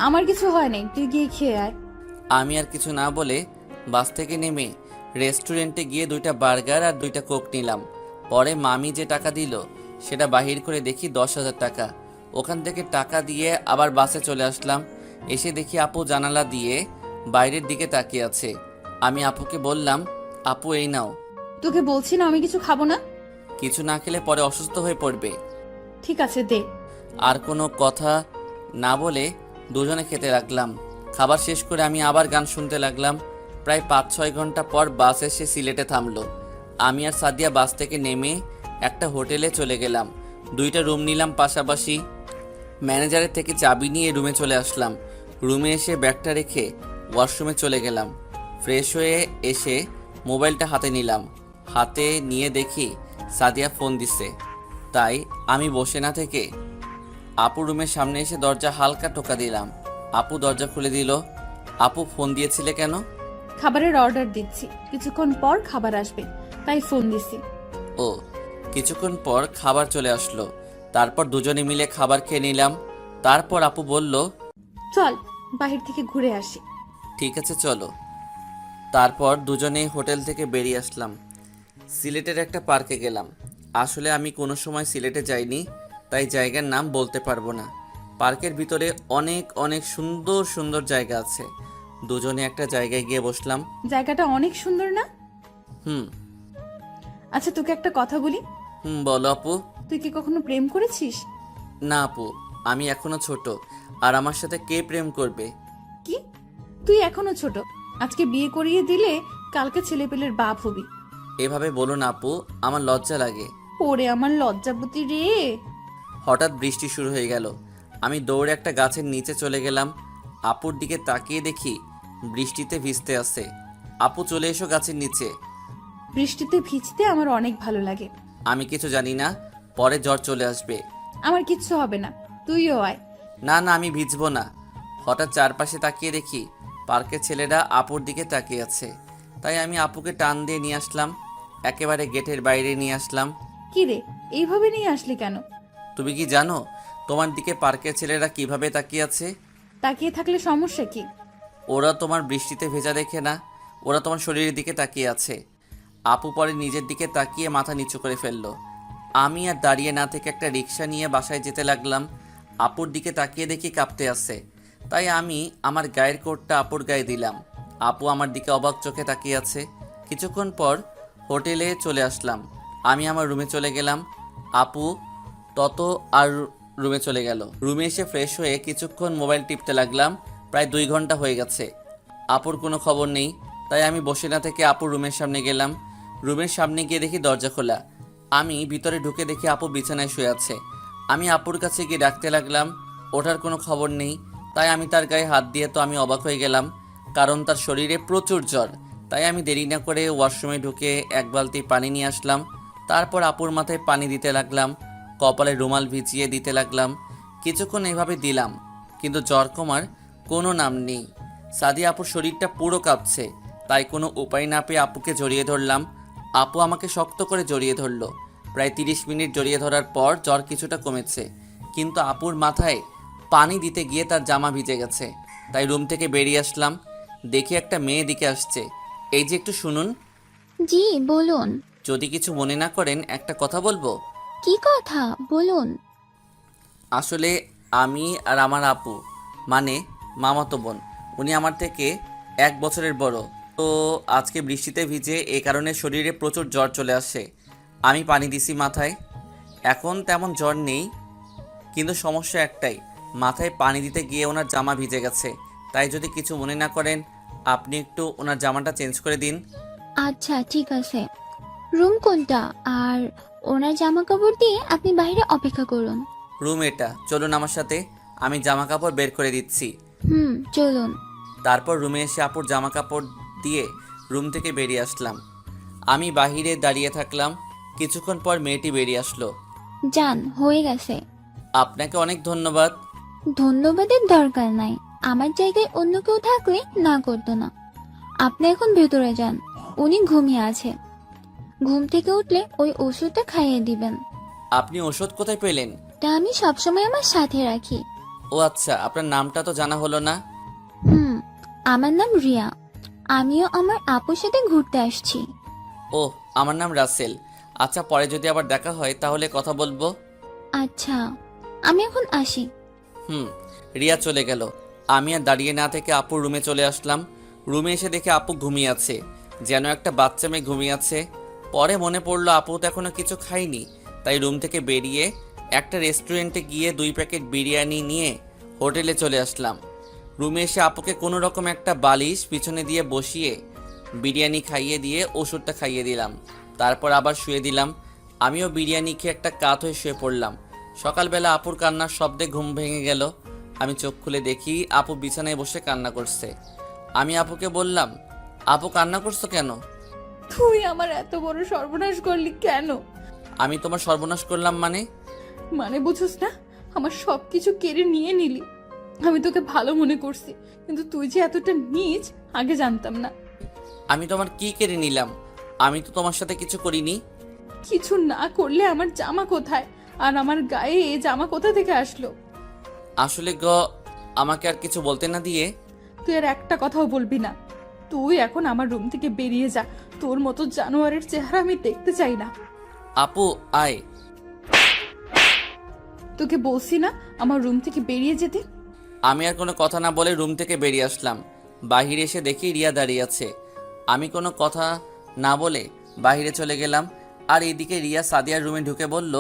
Speaker 3: আমার কিছু হয় নাই, তুই গিয়ে খেয়ে আয়।
Speaker 2: আমি আর কিছু না বলে বাস থেকে নেমে রেস্টুরেন্টে গিয়ে 2টা বার্গার আর 2টা কোক নিলাম। পরে মামি যে টাকা দিল সেটা বাহির করে দেখি 10,000 টাকা। ওখান থেকে টাকা দিয়ে আবার বাসে চলে আসলাম। এসে দেখি আপু জানালা দিয়ে বাইরের দিকে তাকিয়ে আছে। আমি আপুকে বললাম, আপু এই নাও।
Speaker 3: তোকে বলছি না আমি কিছু খাবো না।
Speaker 2: কিছু না খেলে পরে অসুস্থ হয়ে পড়বে।
Speaker 3: ঠিক আছে, দে।
Speaker 2: আর কোনো কথা না বলে দুজনে খেতে লাগলাম। খাবার শেষ করে আমি আবার গান শুনতে লাগলাম। প্রায় 5-6 ঘন্টা পর বাস এসে সিলেটে থামলো। আমি আর সাদিয়া বাস থেকে নেমে একটা হোটেলে চলে গেলাম। 2টা রুম নিলাম পাশাপাশি। ম্যানেজারের থেকে চাবি নিয়ে রুমে চলে আসলাম। রুমে এসে ব্যাগটা রেখে ওয়াশরুমে চলে গেলাম। ফ্রেশ হয়ে এসে মোবাইলটা হাতে নিলাম। হাতে নিয়ে দেখি সাদিয়া ফোন দিছে। তাই আমি বসে না থেকে আপু রুমের সামনে এসে দরজা হালকা টোকা দিলাম। আপু দরজা খুলে দিল। আপু ফোন দিয়েছিলে কেন?
Speaker 3: খাবারের অর্ডার দিচ্ছি, কিছুক্ষণ পর খাবার আসবে, তাই ফোন দিছি।
Speaker 2: ও, কিছুক্ষণ পর খাবার চলে আসলো। তারপর দুজনে মিলে খাবার খেয়ে নিলাম। তারপর আপু বলল,
Speaker 3: চল বাহির থেকে ঘুরে আসি।
Speaker 2: ঠিক আছে চলো। তারপর দুজনেই হোটেল থেকে বেরিয়ে আসলাম। সিলেটের একটা পার্কে গেলাম। আসলে আমি কোনো সময় সিলেটে যাইনি, তাই জায়গার নাম বলতে পারবো না। পার্কের ভিতরে অনেক অনেক সুন্দর সুন্দর জায়গা আছে। দুজনে একটা জায়গায় গিয়ে বসলাম।
Speaker 3: জায়গাটা অনেক সুন্দর না?
Speaker 2: হুম।
Speaker 3: আচ্ছা, তোকে একটা কথা বলি।
Speaker 2: বলো আপু।
Speaker 3: তুই কি কখনো প্রেম করেছিস?
Speaker 2: না আপু, আমি এখনো ছোট, আর আমার সাথে কে প্রেম করবে?
Speaker 3: কি, তুই এখনো ছোট? আজকে বিয়ে করিয়ে দিলে কালকে ছেলেপেলের বাপ হবি।
Speaker 2: এভাবে বলো না আপু, আমার লজ্জা লাগে।
Speaker 3: ওরে আমার লজ্জাবতী রে।
Speaker 2: হঠাৎ বৃষ্টি শুরু হয়ে গেল। আমি দৌড়ে একটা গাছের নিচে চলে গেলাম। আপুর দিকে তাকিয়ে দেখি বৃষ্টিতে ভিজতে আছে। আপু চলে এসো গাছের নিচে।
Speaker 3: বৃষ্টিতে ভিজতে আমার অনেক ভালো লাগে।
Speaker 2: আমি কিছু জানি না, পরে জ্বর চলে আসবে।
Speaker 3: আমার কিচ্ছু হবে না, তুইও আয়।
Speaker 2: না না, আমি ভিজবো না। হঠাৎ চারপাশে তাকিয়ে দেখি পার্কের ছেলেরা আপুর দিকে তাকিয়ে আছে। তাই আমি আপুকে টান দিয়ে নিয়ে আসলাম, একেবারে গেটের বাইরে নিয়ে আসলাম।
Speaker 3: কি রে, এইভাবে নিয়ে আসলি কেন?
Speaker 2: তুমি কি জানো তোমার দিকে পার্কের ছেলেরা কিভাবে তাকিয়ে আছে?
Speaker 3: তাকিয়ে থাকলে সমস্যা কি?
Speaker 2: ওরা তোমার বৃষ্টিতে ভেজা দেখে না, ওরা তোমার শরীরের দিকে তাকিয়ে আছে। আপু পরে নিজের দিকে তাকিয়ে মাথা নিচু করে ফেললো। আমি আর দাঁড়িয়ে না থেকে একটা রিক্সা নিয়ে বাসায় যেতে লাগলাম। আপুর দিকে তাকিয়ে দেখি কাঁপতে আছে। তাই আমি আমার গায়ের কোটটা আপুর গায়ে দিলাম। আপু আমার দিকে অবাক চোখে তাকিয়ে আছে। কিছুক্ষণ পর হোটেলে চলে আসলাম। আমি আমার রুমে চলে গেলাম। আপু তত আর রুমে চলে গেল। রুমে এসে ফ্রেশ হয়ে কিছুক্ষণ মোবাইল টিপতে লাগলাম। প্রায় 2 ঘন্টা হয়ে গেছে, আপুর কোনো খবর নেই। তাই আমি বসে না থেকে আপুর রুমের সামনে গেলাম। রুমের সামনে গিয়ে দেখি দরজা খোলা। আমি ভিতরে ঢুকে দেখি আপু বিছানায় শুয়ে আছে। আমি আপুর কাছে গিয়ে ডাকতে লাগলাম, ওঠার কোনো খবর নেই। তাই আমি তার গায়ে হাত দিয়ে তো আমি অবাক হয়ে গেলাম, কারণ তার শরীরে প্রচুর জ্বর। তাই আমি দেরি না করে ওয়াশরুমে ঢুকে এক বালতি পানি নিয়ে আসলাম। তারপর আপুর মাথায় পানি দিতে লাগলাম, কপালে রুমাল ভিজিয়ে দিতে লাগলাম। কিছুক্ষণ এভাবে দিলাম, কিন্তু জ্বর কমার কোনো নাম নেই। সাদিয়া আপুর শরীরটা পুরো কাঁপছে। তাই কোনো উপায় না পেয়ে আপুকে জড়িয়ে ধরলাম। আপু আমাকে শক্ত করে জড়িয়ে ধরলো। প্রায় 30 মিনিট জড়িয়ে ধরার পর জ্বর কিছুটা কমেছে, কিন্তু আপুর মাথায় পানি দিতে গিয়ে তার জামা ভিজে গেছে। তাই রুম থেকে বেরিয়ে আসলাম। দেখি একটা মেয়ে দিকে আসছে। এই যে একটু শুনুন।
Speaker 5: জি বলুন।
Speaker 2: যদি কিছু মনে না করেন একটা কথা বলবো।
Speaker 5: কি কথা বলুন?
Speaker 2: আসলে আমি আর আমার আপু, মানে মামাতো বোন, উনি আমার থেকে 1 বছরের বড়। তো আজকে বৃষ্টিতে ভিজে এই কারণে শরীরে প্রচুর জ্বর চলে আসে। আমি পানি দিছি মাথায়। এখন তেমন জ্বর নেই, কিন্তু সমস্যা একটাই, মাথায় পানি দিতে গিয়ে ওনার জামা ভিজে গেছে। তাই যদি কিছু মনে না করেন আপনি একটু ওনার জামাটা চেঞ্জ করে দিন।
Speaker 5: আচ্ছা ঠিক আছে। রুম কোনটা? আর ওনার জামা কাপড় দিয়ে আপনি বাইরে অপেক্ষা করুন।
Speaker 2: রুম এটা, চলুন আমার সাথে, আমি জামা কাপড় বের করে দিচ্ছি।
Speaker 5: চলুন।
Speaker 2: তারপর রুমে এসে আপুর জামা কাপড় দিয়ে রুম থেকে বেরিয়ে আসলাম। আমি বাহিরে দাঁড়িয়ে থাকলাম। কিছুক্ষণ পর মেয়েটি বেরিয়ে আসলো।
Speaker 5: যান, হয়ে গেছে।
Speaker 2: আপনাকে অনেক ধন্যবাদ।
Speaker 5: ধন্যবাদের দরকার নাই। আমার জায়গায় অন্য কেউ থাকলে না করতো না। আপনি এখন ভেতরে যান, উনি ঘুমিয়ে আছে। ঘুম থেকে উঠলে ওই ওষুধটা খাইয়ে দিবেন।
Speaker 2: আপনি ওষুধ কোথায় পেলেন?
Speaker 5: তা আমি সবসময় আমার সাথে রাখি।
Speaker 2: ও আচ্ছা, আপনার নামটা তো জানা হলো না।
Speaker 5: আমার নাম রিয়া। আমিও আমার আপুর সাথে ঘুরতে আসছি।
Speaker 2: ও, আমার নাম রাসেল। আচ্ছা, পরে যদি আবার দেখা হয় তাহলে কথা বলবো।
Speaker 5: আচ্ছা, আমি এখন আসি।
Speaker 2: রিয়া চলে গেল। আমি আর দাঁড়িয়ে না থেকে আপুর রুমে চলে আসলাম। রুমে এসে দেখে আপু ঘুমিয়ে আছে, যেন একটা বাচ্চা মেয়ে ঘুমিয়ে আছে। পরে মনে পড়লো আপু তো এখনো কিছু খায়নি। তাই রুম থেকে বেরিয়ে একটা রেস্টুরেন্টে গিয়ে 2 প্যাকেট বিরিয়ানি নিয়ে হোটেলে চলে আসলাম। রুমে এসে আপুকে কোনো রকম একটা বালিশ পিছনে দিয়ে বসিয়ে বিরিয়ানি খাইয়ে দিয়ে ওষুধটা খাইয়ে দিলাম। তারপর আবার শুয়ে দিলাম। আমিও বিরিয়ানি খেয়ে একটা কাত হয়ে শুয়ে পড়লাম। সকালবেলা আপুর কান্নার শব্দে ঘুম ভেঙে গেল। আমি চোখ খুলে দেখি আপু বিছানায় বসে কান্না করছে। আমি আপুকে বললাম, আপু কান্না করছো কেন?
Speaker 3: তুই আমার এত বড় সর্বনাশ করলি কেন?
Speaker 2: আমি তোমার সর্বনাশ করলাম মানে?
Speaker 3: মানে বুঝোস না, আমার সবকিছু কেড়ে নিয়ে নিলি। আমি তোকে ভালো মনে করছি, কিন্তু তুই যে এতটা নীচ আগে জানতাম না।
Speaker 2: আমি তোমার কি কেড়ে নিলাম? আমি তো তোমার সাথে কিছু করিনি।
Speaker 3: কিছু না করলে আমার জামা কোথায়? আর আমার গায়ে এই জামা কোথা থেকে আসলো?
Speaker 2: আসলে আমাকে আর কিছু বলতে না দিয়ে
Speaker 3: তুই আর একটা কথাও বলবি না। তুই এখন আমার রুম থেকে বেরিয়ে যা। তোর মতো জানোয়ারের চেহারা আমি দেখতে চাই না।
Speaker 2: আপু আয়।
Speaker 3: তোকে বলছি না আমার রুম থেকে বেরিয়ে যেতে?
Speaker 2: আমি আর কোনো কথা না বলে রুম থেকে বেরিয়ে আসলাম। বাহিরে এসে দেখি রিয়া দাঁড়িয়ে আছে। আমি কোনো কথা না বলে বাহিরে চলে গেলাম। আর এদিকে রিয়া সাদিয়ার রুমে ঢুকে বলল,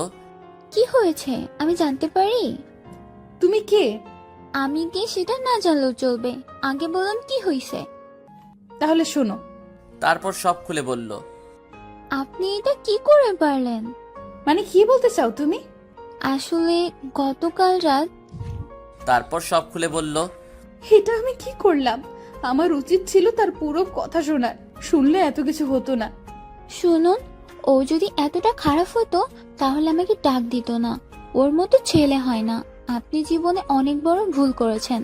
Speaker 5: কি হয়েছে আমি জানতে পারি?
Speaker 3: তুমি কে?
Speaker 5: আমি কি সেটা না জানলেও চলবে, আগে বলুন কি হয়েছে।
Speaker 3: তাহলে শোনো।
Speaker 2: তারপর সব খুলে বলল।
Speaker 5: আপনি এটা কি করে পারলেন?
Speaker 3: মানে কি বলতে চাও তুমি?
Speaker 5: আসলে গতকাল রাত।
Speaker 2: তারপর সব খুলে বলল।
Speaker 3: এটা আমি কি করলাম? আমার উচিত ছিল তার পুরো কথা শোনার। শুনলে এত কিছু হতো না।
Speaker 5: শুনুন, ও যদি এতটা খারাপ হতো তাহলে আমাকে ডাক দিত না। ওর মতো ছেলে হয় না। আপনি জীবনে অনেক বড় ভুল করেছেন।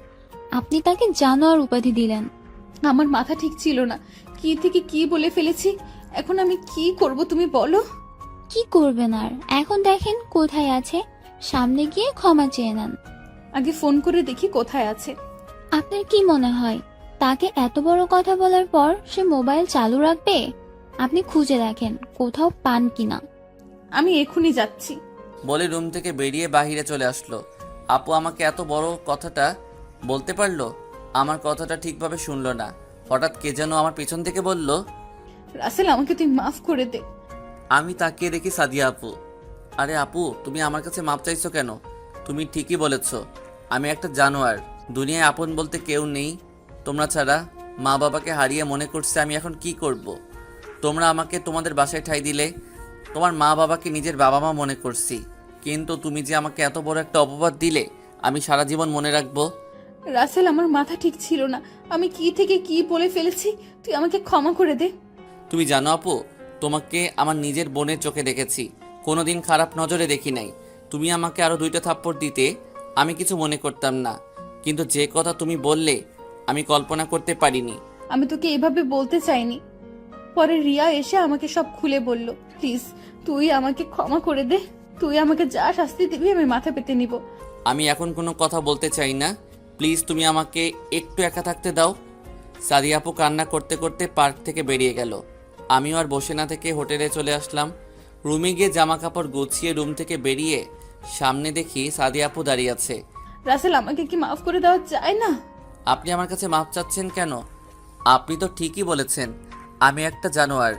Speaker 5: আপনি তাকে জানোয়ার উপাধি দিলেন।
Speaker 3: আমার মাথা ঠিক ছিল না। কি থেকে কি বলে ফেলেছি। এখন আমি কি করব তুমি বলো?
Speaker 5: কি করবেন আর? এখন দেখেন কোথায় আছে, সামনে গিয়ে ক্ষমা চেয়ে নেন।
Speaker 3: আগে ফোন করে দেখি কোথায় আছে।
Speaker 5: আপনার কি মনে হয় তাকে এত বড় কথা বলার পর সে মোবাইল চালু রাখবে? আপনি খুঁজে দেখেন কোথাও পান কিনা।
Speaker 3: আমি এখনই যাচ্ছি।
Speaker 2: বলে রুম থেকে বেরিয়ে বাহিরে চলে আসলো। আপু আমাকে এত বড় কথাটা বলতে পারলো? আমার কথাটা ঠিকভাবে শুনলো না। হঠাৎ কে যেন আমার পেছন থেকে বলল,
Speaker 3: রাসেল আমাকে তুই মাফ করে দে।
Speaker 2: আমি তাকিয়ে দেখি সাদিয়া আপু। আরে আপু, তুমি আমার কাছে মাপ চাইছো কেন? তুমি ঠিকই বলেছ, আমি একটা জানোয়ার। দুনিয়ায় আপন বলতে কেউ নেই তোমরা ছাড়া। মা বাবাকে হারিয়ে মনে করছে আমি এখন কি করব। তোমরা আমাকে তোমাদের বাসায় ঠাঁই দিলে, তোমার মা বাবাকে নিজের বাবা মা মনে করছি, কিন্তু তুমি যে আমাকে এত বড় একটা অপবাদ দিলে আমি সারা জীবন মনে রাখবো।
Speaker 3: রাসেল, আমার মাথা ঠিক ছিল না, আমি কি থেকে কি বলে ফেলেছি, তুই আমাকে ক্ষমা করে দে।
Speaker 2: তুমি জানো আপু, তোমাকে আমার নিজের বোনের চোখে দেখেছি, কোনোদিন খারাপ নজরে দেখি নাই। তুমি আমাকে আরও 2টা থাপ্পড় দিতে আমি কিছু মনে করতাম না, কিন্তু যে কথা তুমি বললে আমি কল্পনা করতে পারিনি।
Speaker 3: আমি তোকে এভাবে বলতে চাইনি। পরে রিয়া এসে আমাকে সব খুলে বলল। প্লিজ তুই আমাকে ক্ষমা করে দে, তুই আমাকে যা শাস্তি দিবি আমি মাথা পেতে নিব।
Speaker 2: আমি এখন কোনো কথা বলতে চাই না, প্লিজ তুমি আমাকে একটু একা থাকতে দাও। সাদিয়া আপু কান্না করতে করতে পার্ক থেকে বেরিয়ে গেল। আমিও আর বসে না থেকে হোটেলে চলে আসলাম। রুমে গিয়ে জামা কাপড় গুছিয়ে রুম থেকে বেরিয়ে সামনে দেখি সাদিয়া আপু দাঁড়িয়ে আছে।
Speaker 3: রাসেল, আমাকে কি মাফ করে দেওয়া যায় না?
Speaker 2: আপনি আমার কাছে মাপ চাচ্ছেন কেন? আপনি তো ঠিকই বলেছেন আমি একটা জানোয়ার,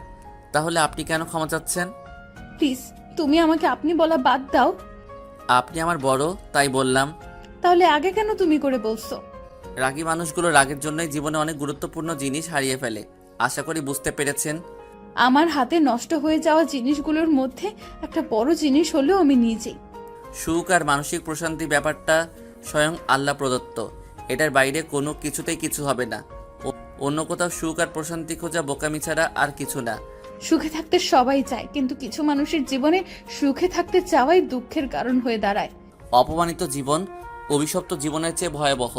Speaker 2: তাহলে আপনি কেন ক্ষমা চাচ্ছেন?
Speaker 3: প্লিজ তুমি আমাকে আপনি বলা বাদ দাও।
Speaker 2: আপনি আমার বড় তাই বললাম।
Speaker 3: তাহলে আগে কেন তুমি করে বলছো?
Speaker 2: রাগী মানুষগুলো রাগের জন্যই জীবনে অনেক গুরুত্বপূর্ণ জিনিস হারিয়ে ফেলে, আশা করি বুঝতে পেরেছেন।
Speaker 3: আমার হাতে নষ্ট হয়ে যাওয়া জিনিসগুলোর মধ্যে একটা বড় জিনিস হলো আমি নিজেই।
Speaker 2: সুখ আর মানসিক প্রশান্তি ব্যাপারটা স্বয়ং আল্লাহ প্রদত্ত, এটার বাইরে কোনো কিছুতেই কিছু হবে না। অন্য কোথাও সুখ আর প্রশান্তি খোঁজা বোকামি ছাড়া আর কিছু না।
Speaker 3: সুখে থাকতে সবাই চায়, কিন্তু কিছু মানুষের জীবনে সুখে থাকতে চাওয়াই দুঃখের কারণ হয়ে দাঁড়ায়।
Speaker 2: অপমানিত জীবন অভিশপ্ত জীবনের চেয়ে ভয়াবহ,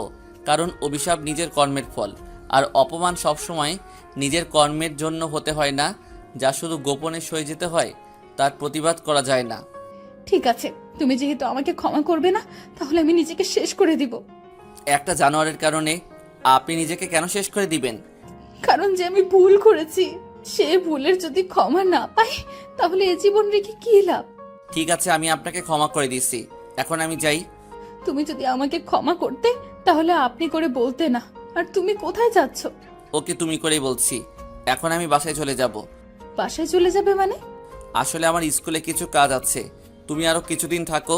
Speaker 2: কারণ অভিশাপ নিজের কর্মের ফল, আর অপমান সবসময় নিজের কর্মের জন্য হতে হয় না, যা শুধু গোপনে সয়ে যেতে হয়, তার প্রতিবাদ করা যায় না।
Speaker 3: ঠিক আছে, তুমি যেহেতু আমাকে ক্ষমা করবে না, তাহলে আমি নিজেকে শেষ করে দিব।
Speaker 2: একটা জানোয়ারের কারণে আপনি নিজেকে কেন শেষ করে দিবেন?
Speaker 3: কারণ যে আমি ভুল করেছি, সে ভুলের যদি ক্ষমা না পাই, তাহলে এ জীবন রেখে কি লাভ?
Speaker 2: ঠিক আছে, আমি আপনাকে ক্ষমা করে দিচ্ছি, এখন আমি যাই।
Speaker 3: তুমি যদি আমাকে ক্ষমা করতে, তাহলে আপনি করে বলতে না। আর তুমি কোথায় যাচ্ছ?
Speaker 2: ওকে তুমি করেই বলছি, এখন আমি বাসায় চলে যাব।
Speaker 3: বাসায় চলে যাবে মানে?
Speaker 2: আসলে আমার স্কুলে কিছু কাজ আছে, তুমি আরো কিছুদিন থাকো।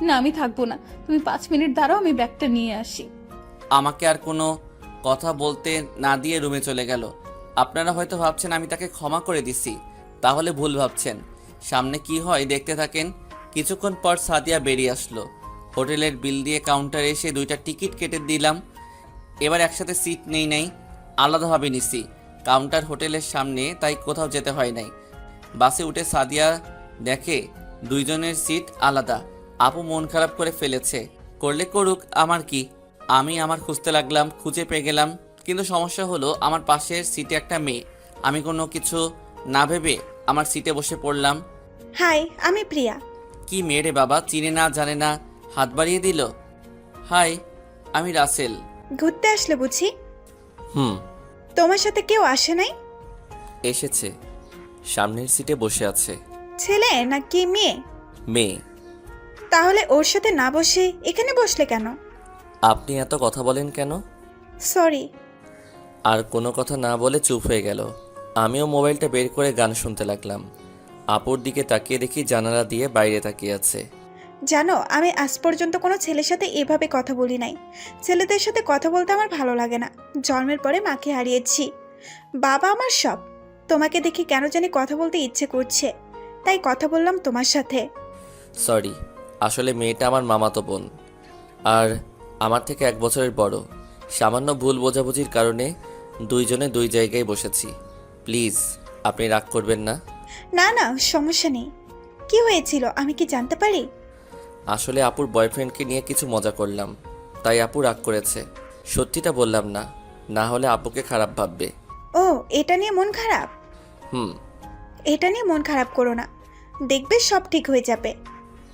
Speaker 3: না, আমি থাকবো না, তুমি 5 মিনিট দাঁড়াও, আমি ব্যাগটা নিয়ে আসি।
Speaker 2: আমাকে আর কোনো কথা বলতে না দিয়ে রুমে চলে গেল। আপনারা হয়তো ভাবছেন আমি তাকে ক্ষমা করে দিছি, তাহলে ভুল ভাবছেন। সামনে কি হয় দেখতে থাকেন। কিছুক্ষণ পর সাদিয়া বেরিয়ে আসলো। হোটেলের বিল দিয়ে কাউন্টারে এসে 2টা টিকিট কেটে দিলাম। এবার একসাথে সিট নেই নাই, আলাদাভাবে নিছি। কাউন্টার হোটেলের সামনে, তাই কোথাও যেতে হয় নাই। বাসে উঠে সাদিয়া দেখে 2জনের সিট আলাদা। আপু মন খারাপ করে ফেলেছে, করলে করুক, আমার কি। আমি আমার খুঁজতে লাগলাম, খুঁজে পেয়ে গেলাম, কিন্তু সমস্যা হলো আমার পাশের সিটে একটা মেয়ে। আমি কোনো কিছু না ভেবে আমার সিটে বসে পড়লাম।
Speaker 4: হাই, আমি প্রিয়া।
Speaker 2: কি মেয়ে রে বাবা, চিনে না জানে না হাত বাড়িয়ে দিল। হাই, আমি রাসেল।
Speaker 4: ঘুরতে আসলে বুঝি?
Speaker 2: হুম,
Speaker 4: তোমার সাথে কেউ আসে নাই?
Speaker 2: এসেছে, সামনের সিটে বসে আছে।
Speaker 4: ছেলে নাকি মেয়ে?
Speaker 2: মেয়ে।
Speaker 4: তাহলে ওর সাথে না বসে এখানে বসলে কেন?
Speaker 2: আপনি এত কথা বলেন কেন?
Speaker 4: সরি।
Speaker 2: আর কোনো কথা না বলে চুপ হয়ে গেল। আমিও মোবাইলটা বের করে গান শুনতে লাগলাম। আপুর দিকে তাকিয়ে দেখি জানালা দিয়ে বাইরে তাকিয়ে আছে।
Speaker 4: জানো, আমি আজ পর্যন্ত কোনো ছেলের সাথে এভাবে কথা বলি নাই। ছেলেদের সাথে কথা বলতে আমার ভালো লাগে না। জন্মের পরে মাকে হারিয়েছি, বাবা আমার সব। তোমাকে দেখে কেন জানি কথা বলতে ইচ্ছে করছে, তাই কথা বললাম তোমার সাথে।
Speaker 2: সরি, আসলে মেয়েটা আমার মামাতো বোন, আর আমার থেকে 1 বছরের বড়। সামান্য ভুল বোঝাবুঝির কারণে 2জনে 2 জায়গায় বসেছি। প্লিজ আপনি রাগ করবেন না।
Speaker 4: না না, সমস্যা নেই। কি হয়েছিল আমি কি জানতে পারি?
Speaker 2: আসলে আপুর বয়ফ্রেন্ডকে নিয়ে কিছু মজা করলাম, তাই আপু রাগ করেছে। সত্যিটা বললাম না, না হলে আপুকে খারাপ ভাববে।
Speaker 4: ও, এটা নিয়ে মন খারাপ?
Speaker 2: হুম।
Speaker 4: এটা নিয়ে মন খারাপ করো না, দেখবে সব ঠিক হয়ে যাবে।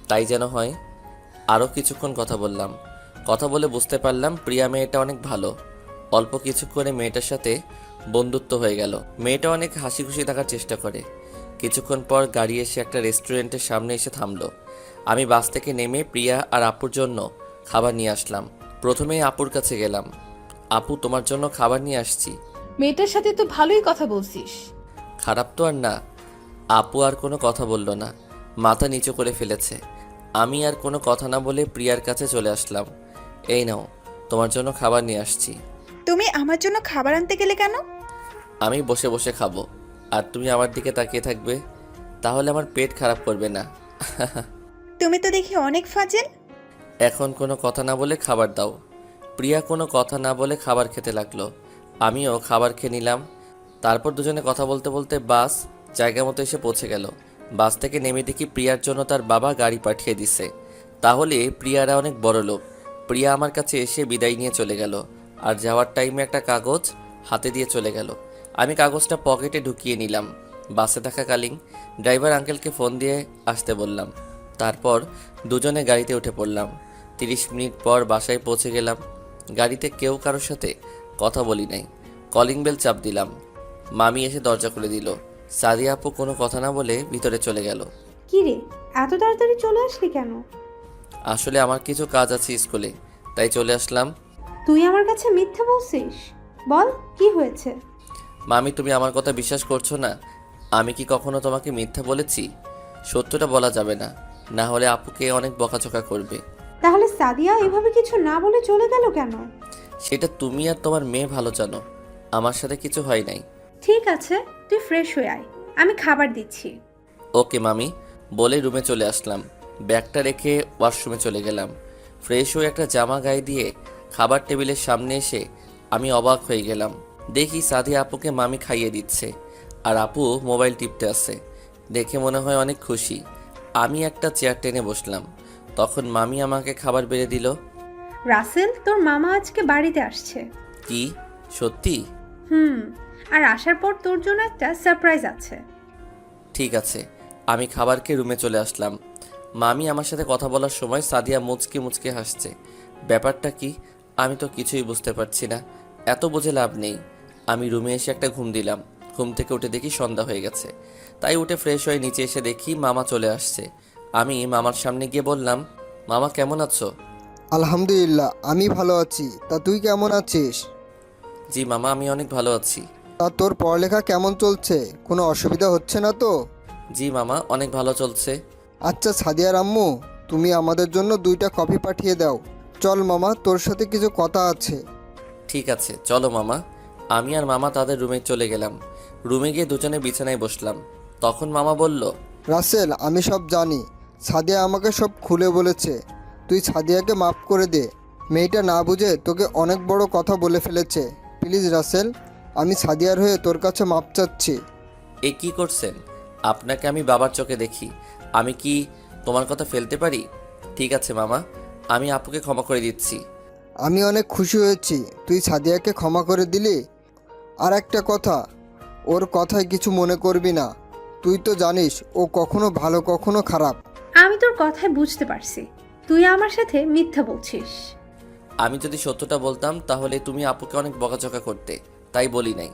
Speaker 2: তাই যেন হয়। আরও কিছুক্ষণ কথা বললাম। কথা বলে বুঝতে পারলাম প্রিয়া মেয়েটা অনেক ভালো। অল্প কিছুক্ষণে মেয়েটার সাথে বন্ধুত্ব হয়ে গেল। মেয়েটা অনেক হাসি খুশি থাকার চেষ্টা করে। কিছুক্ষণ পর গাড়ি এসে একটা রেস্টুরেন্টের সামনে এসে থামলো। আমি বাস থেকে নেমে প্রিয়া আর আপুর জন্য খাবার নিয়ে আসলাম। প্রথমেই আপুর কাছে গেলাম। আপু, তোমার জন্য খাবার নিয়ে আসছি।
Speaker 3: মেয়েটার সাথে তো ভালোই কথা বলছিস।
Speaker 2: খারাপ তো আর না। আপু আর কোনো কথা বলল না, মাথা নিচু করে ফেলেছে। আমি আর কোনো কথা না বলে প্রিয়ার কাছে চলে আসলাম। এই নাও, তোমার জন্য খাবার নিয়ে আসছি।
Speaker 4: তুমি আমার জন্য খাবার আনতে গেলে কেন?
Speaker 2: আমি বসে বসে খাবো আর তুমি আমার দিকে তাকিয়ে থাকবে, তাহলে আমার পেট খারাপ করবে না।
Speaker 4: তুমি তো দেখি অনেক ফাজিল।
Speaker 2: এখন কোনো কথা না বলে খাবার দাও। প্রিয়া কোনো কথা না বলে খাবার খেতে লাগলো। আমিও খাবার খেয়ে নিলাম। তারপর দুজনে কথা বলতে বলতে বাস জায়গা মতো এসে পৌঁছে গেল। বাস থেকে নেমে দেখি প্রিয়ার জন্য তার বাবা গাড়ি পাঠিয়ে দিছে। তাহলে প্রিয়ারা অনেক বড় লোক। প্রিয়া আমার কাছে এসে বিদায় নিয়ে চলে গেল আর যাওয়ার টাইমে একটা কাগজ হাতে দিয়ে চলে গেল। আমি কাগজটা পকেটে ঢুকিয়ে নিলাম। বাসে থাকাকালীন ড্রাইভার আঙ্কেলকে ফোন দিয়ে আসতে বললাম। তারপর দুজনে গাড়িতে উঠে পড়লাম। 30 মিনিট পর বাসায় পৌঁছে গেলাম। গাড়িতে কেউ কারোর সাথে কথা বলি নাই। কলিং বেল চাপ দিলাম। মামি এসে দরজা খুলে দিল। সাদিয়া আপু কোনো কথা না বলে ভিতরে চলে গেল।
Speaker 1: কি রে, এত তাড়াতাড়ি চলে আসলি কেন?
Speaker 2: আসলে আমার কিছু কাজ আছে স্কুলে, তাই চলে আসলাম।
Speaker 1: তুই আমার কাছে মিথ্যা বলছিস? বল কি হয়েছে?
Speaker 2: মামি, তুমি আমার কথা বিশ্বাস করছো না? আমি কি কখনো তোমাকে মিথ্যা বলেছি? সত্যটা বলা যাবে না, না হলে আপুকে অনেক বকাঝকা করবে।
Speaker 1: তাহলে সাদিয়া এভাবে কিছু না বলে চলে গেল কেন?
Speaker 2: সেটা তুমি আর তোমার মেয়ে ভালো জানো। আমার সাথে কিছু হয় নাই।
Speaker 1: ঠিক আছে, তুই ফ্রেশ হয়ে আয়, আমি খাবার দিচ্ছি।
Speaker 2: ওকে মামি বলে রুমে চলে আসলাম। ব্যাগটা রেখে ওয়াশরুমে চলে গেলাম। ফ্রেশ হয়ে একটা জামা গায়ে দিয়ে খাবার টেবিলের সামনে এসে আমি অবাক হয়ে গেলাম। দেখি সাদিয়া আপুকে মামি খাইয়ে দিচ্ছে আর আপু মোবাইল টিপতে আছে। দেখে মনে হয় অনেক খুশি। আমি একটা চেয়ার টেনে বসলাম। তখন মামি আমাকে খাবার বেড়ে দিল।
Speaker 1: রাসেল, তোর মামা আজকে বাড়িতে আসছে।
Speaker 2: কি সত্যি?
Speaker 1: আর আসার পর তোর জন্য একটা সারপ্রাইজ আছে।
Speaker 2: ঠিক আছে। আমি খাবার খেয়ে রুমে চলে আসলাম। মামি আমার সাথে কথা বলার সময় সাদিয়া মুচকি মুচকি হাসছে। ব্যাপারটা কি আমি তো কিছুই বুঝতে পারছি না। এত বুঝে লাভ নেই। আমি রুমে এসে একটা ঘুম দিলাম। ঘুম থেকে উঠে দেখি সন্ধ্যা হয়ে গেছে। তাই উঠে ফ্রেশ হয়ে নিচে এসে দেখি মামা চলে আসছে। আমি মামার সামনে গিয়ে বললাম, মামা কেমন আছো?
Speaker 6: আলহামদুলিল্লাহ, আমি ভালো আছি। তা তুই কেমন আছিস?
Speaker 2: জি মামা, আমি অনেক ভালো আছি।
Speaker 6: তা তোর পড়ালেখা কেমন চলছে? কোনো অসুবিধা হচ্ছে না তো?
Speaker 2: জি মামা, অনেক ভালো চলছে।
Speaker 6: আচ্ছা সাদিয়ার আম্মু, তুমি আমাদের জন্য 2টা কফি পাঠিয়ে দাও। চল মামা, তোর সাথে কিছু কথা আছে।
Speaker 2: ঠিক আছে চলো মামা। আমি আর মামা তাদের রুমে চলে গেলাম। রুমে গিয়ে দুজনে বিছানায় বসলাম। তখন মামা বলল,
Speaker 6: রাসেল, আমি সব জানি। সাদিয়া আমাকে সব খুলে বলেছে। তুই সাদিয়াকে মাফ করে দে। মেয়েটা না বুঝে তোকে অনেক বড় কথা বলে ফেলেছে। প্লিজ রাসেল, আমি সাদিয়ার হয়ে তোর কাছে মাপ চাচ্ছি।
Speaker 2: এ কি করছেন? আপনাকে আমি বাবার চোখে দেখি। আমি কি তোমার কথা ফেলতে পারি? ঠিক আছে মামা, আমি আপুকে ক্ষমা করে দিচ্ছি।
Speaker 6: আমি অনেক খুশি হয়েছি তুই সাদিয়াকে ক্ষমা করে দিলি। আর একটা কথা, ওর কথায় কিছু মনে করবি না। তুই তো জানিস ও কখনো ভালো কখনো খারাপ।
Speaker 1: আমি তোর কথায় বুঝতে পারছি তুই আমার সাথে মিথ্যা বলছিস।
Speaker 2: আমি যদি সত্যটা বলতাম তাহলে তুমি আপুকে অনেক বকাঝকা করতে, তাই বলি নাই।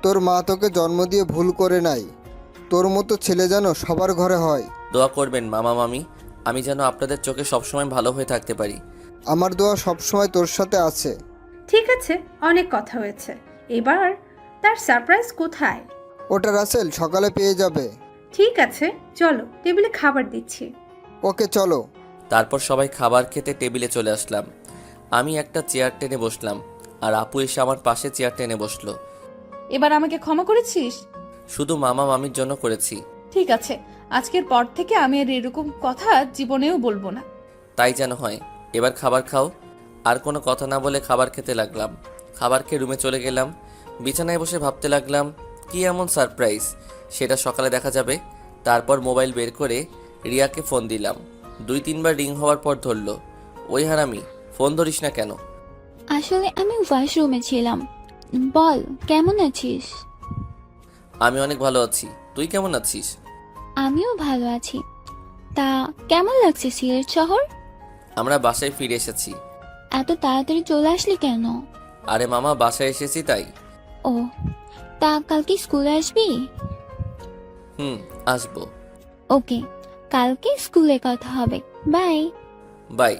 Speaker 6: তোর মা তোকে জন্ম দিয়ে ভুল করে নাই। তোর মতো ছেলে যেন সবার ঘরে হয়।
Speaker 2: দোয়া করবেন মামা মামি, আমি যেন আপনাদের চোখে সবসময় ভালো হয়ে থাকতে পারি।
Speaker 6: আমার দোয়া সবসময় তোর সাথে আছে।
Speaker 1: ঠিক আছে, অনেক কথা হয়েছে, এবার তার সারপ্রাইজ কোথায়?
Speaker 6: ওটা রাসেল সকালে পেয়ে যাবে।
Speaker 1: ঠিক আছে, চলো টেবিলে খাবার দিচ্ছি।
Speaker 6: ওকে চলো।
Speaker 2: তারপর সবাই খাবার খেতে টেবিলে চলে আসলাম। আমি একটা চেয়ার টেনে বসলাম আর আপু এসে আমার পাশে চেয়ার টেনে বসলো।
Speaker 3: এবার আমাকে ক্ষমা করেছিস?
Speaker 2: শুধু মামা মামির জন্য করেছি।
Speaker 3: ঠিক আছে, আজকের পর থেকে আমি আর এরকম কথা জীবনেও বলবো না।
Speaker 2: তাই যেন হয়। এবার খাবার খাও। আর কোনো কথা না বলে খাবার খেতে লাগলাম। খাবার খেয়ে রুমে চলে গেলাম। বিছানায় বসে ভাবতে লাগলাম কি এমন সারপ্রাইজ, সেটা সকালে দেখা যাবে। তারপর মোবাইল বের করে রিয়াকে ফোন দিলাম। 2-3বার রিং হওয়ার পর ধরলো। ওই হারামি, ফোন ধরিস না কেন?
Speaker 5: আসলে আমি ওয়াশরুমে ছিলাম। বল কেমন আছিস?
Speaker 2: আমি অনেক ভালো আছি, তুই কেমন আছিস?
Speaker 5: আমিও ভালো আছি। তা কেমন লাগছে সিলেট শহর?
Speaker 2: আমরা বাসায় ফিরে এসেছি।
Speaker 5: এত তাড়াতাড়ি চলে আসলি কেন?
Speaker 2: আরে মামা, বাসায় এসেছি তাই।
Speaker 5: ও, তা কালকে স্কুলে আসবি?
Speaker 2: আসবো।
Speaker 5: ওকে, কালকে স্কুলে কথা হবে। বাই।
Speaker 2: বাই।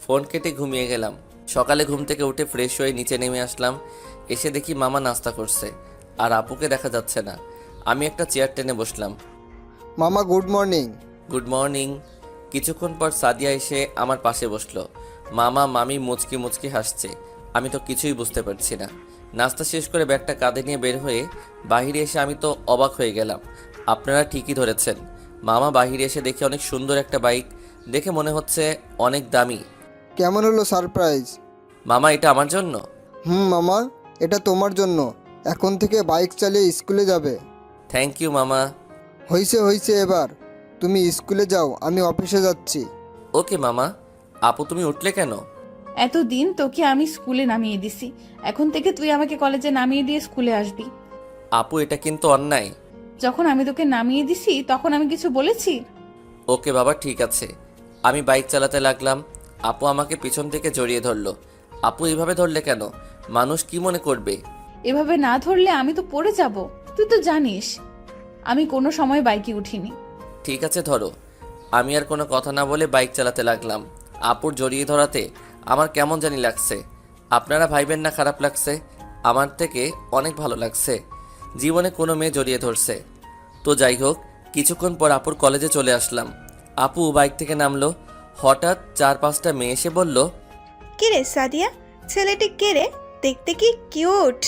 Speaker 2: ফোন কেটে ঘুমিয়ে গেলাম। সকালে ঘুম থেকে উঠে ফ্রেশ হয়ে নিচে নেমে আসলাম। এসে দেখি মামা নাস্তা করছে আর আপুকে দেখা যাচ্ছে না। আমি একটা চেয়ার টেনে বসলাম।
Speaker 6: মামা গুড মর্নিং।
Speaker 2: Good morning. কিছুক্ষণ পর সাদিয়া এসে আমার পাশে বসলো। মামা মামি মুচকি মুচকি হাসছে। আমি তো কিছুই বুঝতে পারছি না। নাস্তা শেষ করে ব্যাগটা কাঁধে নিয়ে বের হয়ে বাইরে এসে আমি তো অবাক হয়ে গেলাম। আপনারা ঠিকই ধরেছেন, মামা বাইরে এসে দেখে অনেক সুন্দর একটা বাইক, দেখে মনে হচ্ছে অনেক দামি।
Speaker 6: কেমন হলো সারপ্রাইজ?
Speaker 2: মামা এটা আমার জন্য?
Speaker 6: মামা, এটা তোমার জন্য। এখন থেকে বাইক চালিয়ে স্কুলে যাবে।
Speaker 2: থ্যাংক ইউ মামা।
Speaker 6: হয়েছে এবার তুমি স্কুলে যাও, আমি অফিসে যাচ্ছি।
Speaker 2: ওকে মামা। আপু তুমি উঠলে কেন?
Speaker 3: এতদিন তোকে আমি স্কুলে নামিয়ে দিছি, এখন থেকে তুই আমাকে কলেজে নামিয়ে দিয়ে স্কুলে আসবি।
Speaker 2: আপু এটা কিন্তু অন্যায়।
Speaker 3: যখন আমি তোকে নামিয়ে দিছি তখন আমি কিছু বলেছি?
Speaker 2: ওকে বাবা ঠিক আছে। আমি বাইক চালাতে লাগলাম, আপু আমাকে পিছন থেকে জড়িয়ে ধরলো। আপু এইভাবে ধরলে কেন? মানুষ কি মনে করবে?
Speaker 3: এভাবে না ধরলে আমি তো পড়ে যাব, তুই তো জানিস আমি কোনো সময় বাইকে উঠিনি।
Speaker 2: ঠিক আছে ধরো। আমি আর কোনো কথা না বলে বাইক চালাতে লাগলাম। আপুর জড়িয়ে ধরাতে আমার কেমন জানি লাগছে। আপনারা ভাইবেন না খারাপ লাগছে? আমার থেকে অনেক ভালো লাগছে। জীবনে কোনো মেয়ে জড়িয়ে ধরছে। তো যাই হোক, কিছুক্ষণ পর আপুর কলেজে চলে আসলাম। আপু বাইক থেকে নামলো। হঠাৎ 4-5টা মেয়ে এসে বলল,
Speaker 4: কে রে সাদিয়া, ছেলেটি কে রে? দেখতে কি কিউট।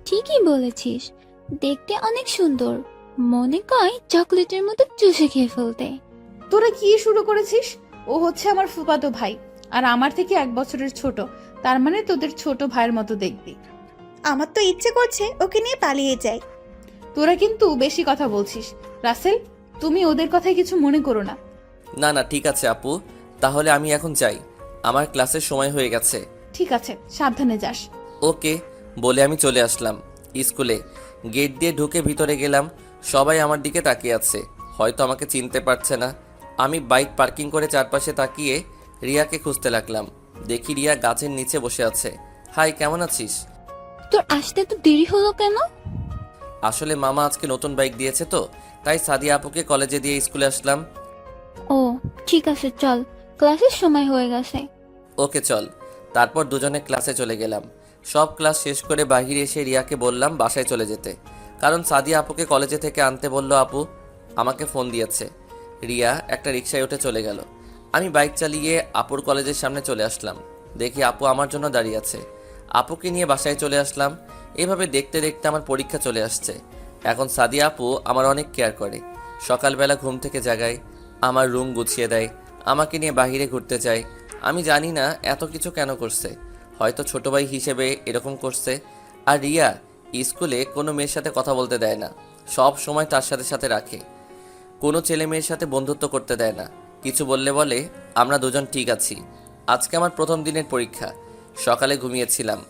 Speaker 5: ঠিকই বলেছিস, দেখতে অনেক সুন্দর, মনে কয় চকলেটের মতো চুষে খেয়ে ফেলতে।
Speaker 3: তোরা কি শুরু করেছিস? ও হচ্ছে আমার ফুফাতো ভাই, আর আমার থেকে 1 বছরের ছোট, তার মানে তোদের ছোট ভাইয়ের মতো দেখবি।
Speaker 4: আমার তো ইচ্ছে করছে ওকে নিয়ে পালিয়ে যাই।
Speaker 3: তোরা কিন্তু বেশি কথা বলছিস। রাসেল, তুমি ওদের কথায় কিছু মনে করো না।
Speaker 2: না না ঠিক আছে আপু, তাহলে আমি এখন যাই, আমার ক্লাসের সময় হয়ে গেছে।
Speaker 3: ঠিক আছে, সাবধানে যাস।
Speaker 2: ওকে বলে আমি চলে আসলাম স্কুলে। গেট দিয়ে ঢুকে ভিতরে গেলাম। সবাই আমার দিকে তাকিয়ে আছে, হয়তো আমাকে চিনতে পারছে না। আমি বাইক পার্কিং করে চারপাশে তাকিয়ে রিয়াকে খুঁজতে লাগলাম। দেখি রিয়া গাছের নিচে বসে আছে। হাই, কেমন আছিস?
Speaker 5: তোর আসতে তো দেরি হলো কেন?
Speaker 2: আসলে মামা আজকে নতুন বাইক দিয়েছে তো, তাই সাদিয়া আপুকে কলেজে দিয়ে স্কুলে আসলাম।
Speaker 5: ও ঠিক আছে, চল, ক্লাসের সময় হয়ে গেছে।
Speaker 2: ওকে চল। তারপর দুজনে ক্লাসে চলে গেলাম। সব ক্লাস শেষ করে বাহিরে এসে রিয়াকে বললাম বাসায় চলে যেতে, কারণ সাদিয়া আপুকে কলেজে থেকে আনতে বলল। আপু আমাকে ফোন দিয়েছে। রিয়া একটা রিকশায় উঠে চলে গেল। আমি বাইক চালিয়ে আপুর কলেজের সামনে চলে আসলাম। দেখি আপু আমার জন্য দাঁড়িয়ে আছে। আপুকে নিয়ে বাসায় চলে আসলাম। এভাবে দেখতে দেখতে আমার পরীক্ষা চলে আসছে। এখন সাদিয়া আপু আমার অনেক কেয়ার করে। সকালবেলা ঘুম থেকে জাগায়, আমার রুম গুছিয়ে দেয়, আমাকে নিয়ে বাহিরে ঘুরতে যায়। আমি জানি না এত কিছু কেন করছে, হয়তো ছোট ভাই হিসেবে এরকম করছে। আর রিয়া স্কুলে কোনো মেয়ের সাথে কথা বলতে দেয় না, সব সময় তার সাথে সাথে রাখে। কোনো ছেলে মেয়ের সাথে বন্ধুত্ব করতে দেয় না। কিছু বললে বলে আমরা দুজন ঠিক আছি। আজকে আমার প্রথম দিনের পরীক্ষা। সকালে ঘুমিয়েছিলাম,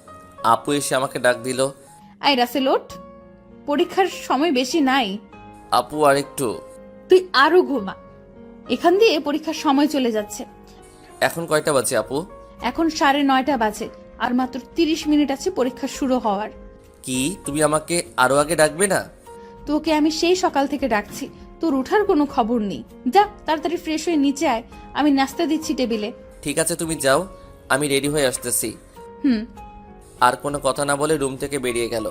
Speaker 2: আপু এসে আমাকে ডাক দিল।
Speaker 3: আই রাসেল, ওঠ, পরীক্ষার সময় বেশি নাই।
Speaker 2: আপু আর একটু।
Speaker 3: তুই আরো ঘুমা, এখান দিয়ে পরীক্ষার সময় চলে যাচ্ছে।
Speaker 2: এখন কয়টা বাজে আপু?
Speaker 3: এখন 9:30 বাজে, আর মাত্র 30 মিনিট আছে পরীক্ষা শুরু হওয়ার।
Speaker 2: কি তুমি আমাকে আরো আগে ডাকবে না?
Speaker 3: তোকে আমি সেই সকাল থেকে ডাকছি, তোর ওঠার কোনো খবর নেই। যা তাড়াতাড়ি ফ্রেশ হয়ে নিচে আয়, আমি নাস্তা দিচ্ছি টেবিলে।
Speaker 2: ঠিক আছে তুমি যাও, আমি রেডি হয়ে আসতেছি।
Speaker 3: হুম।
Speaker 2: আর কোনো কথা না বলে রুম থেকে বেরিয়ে গেল।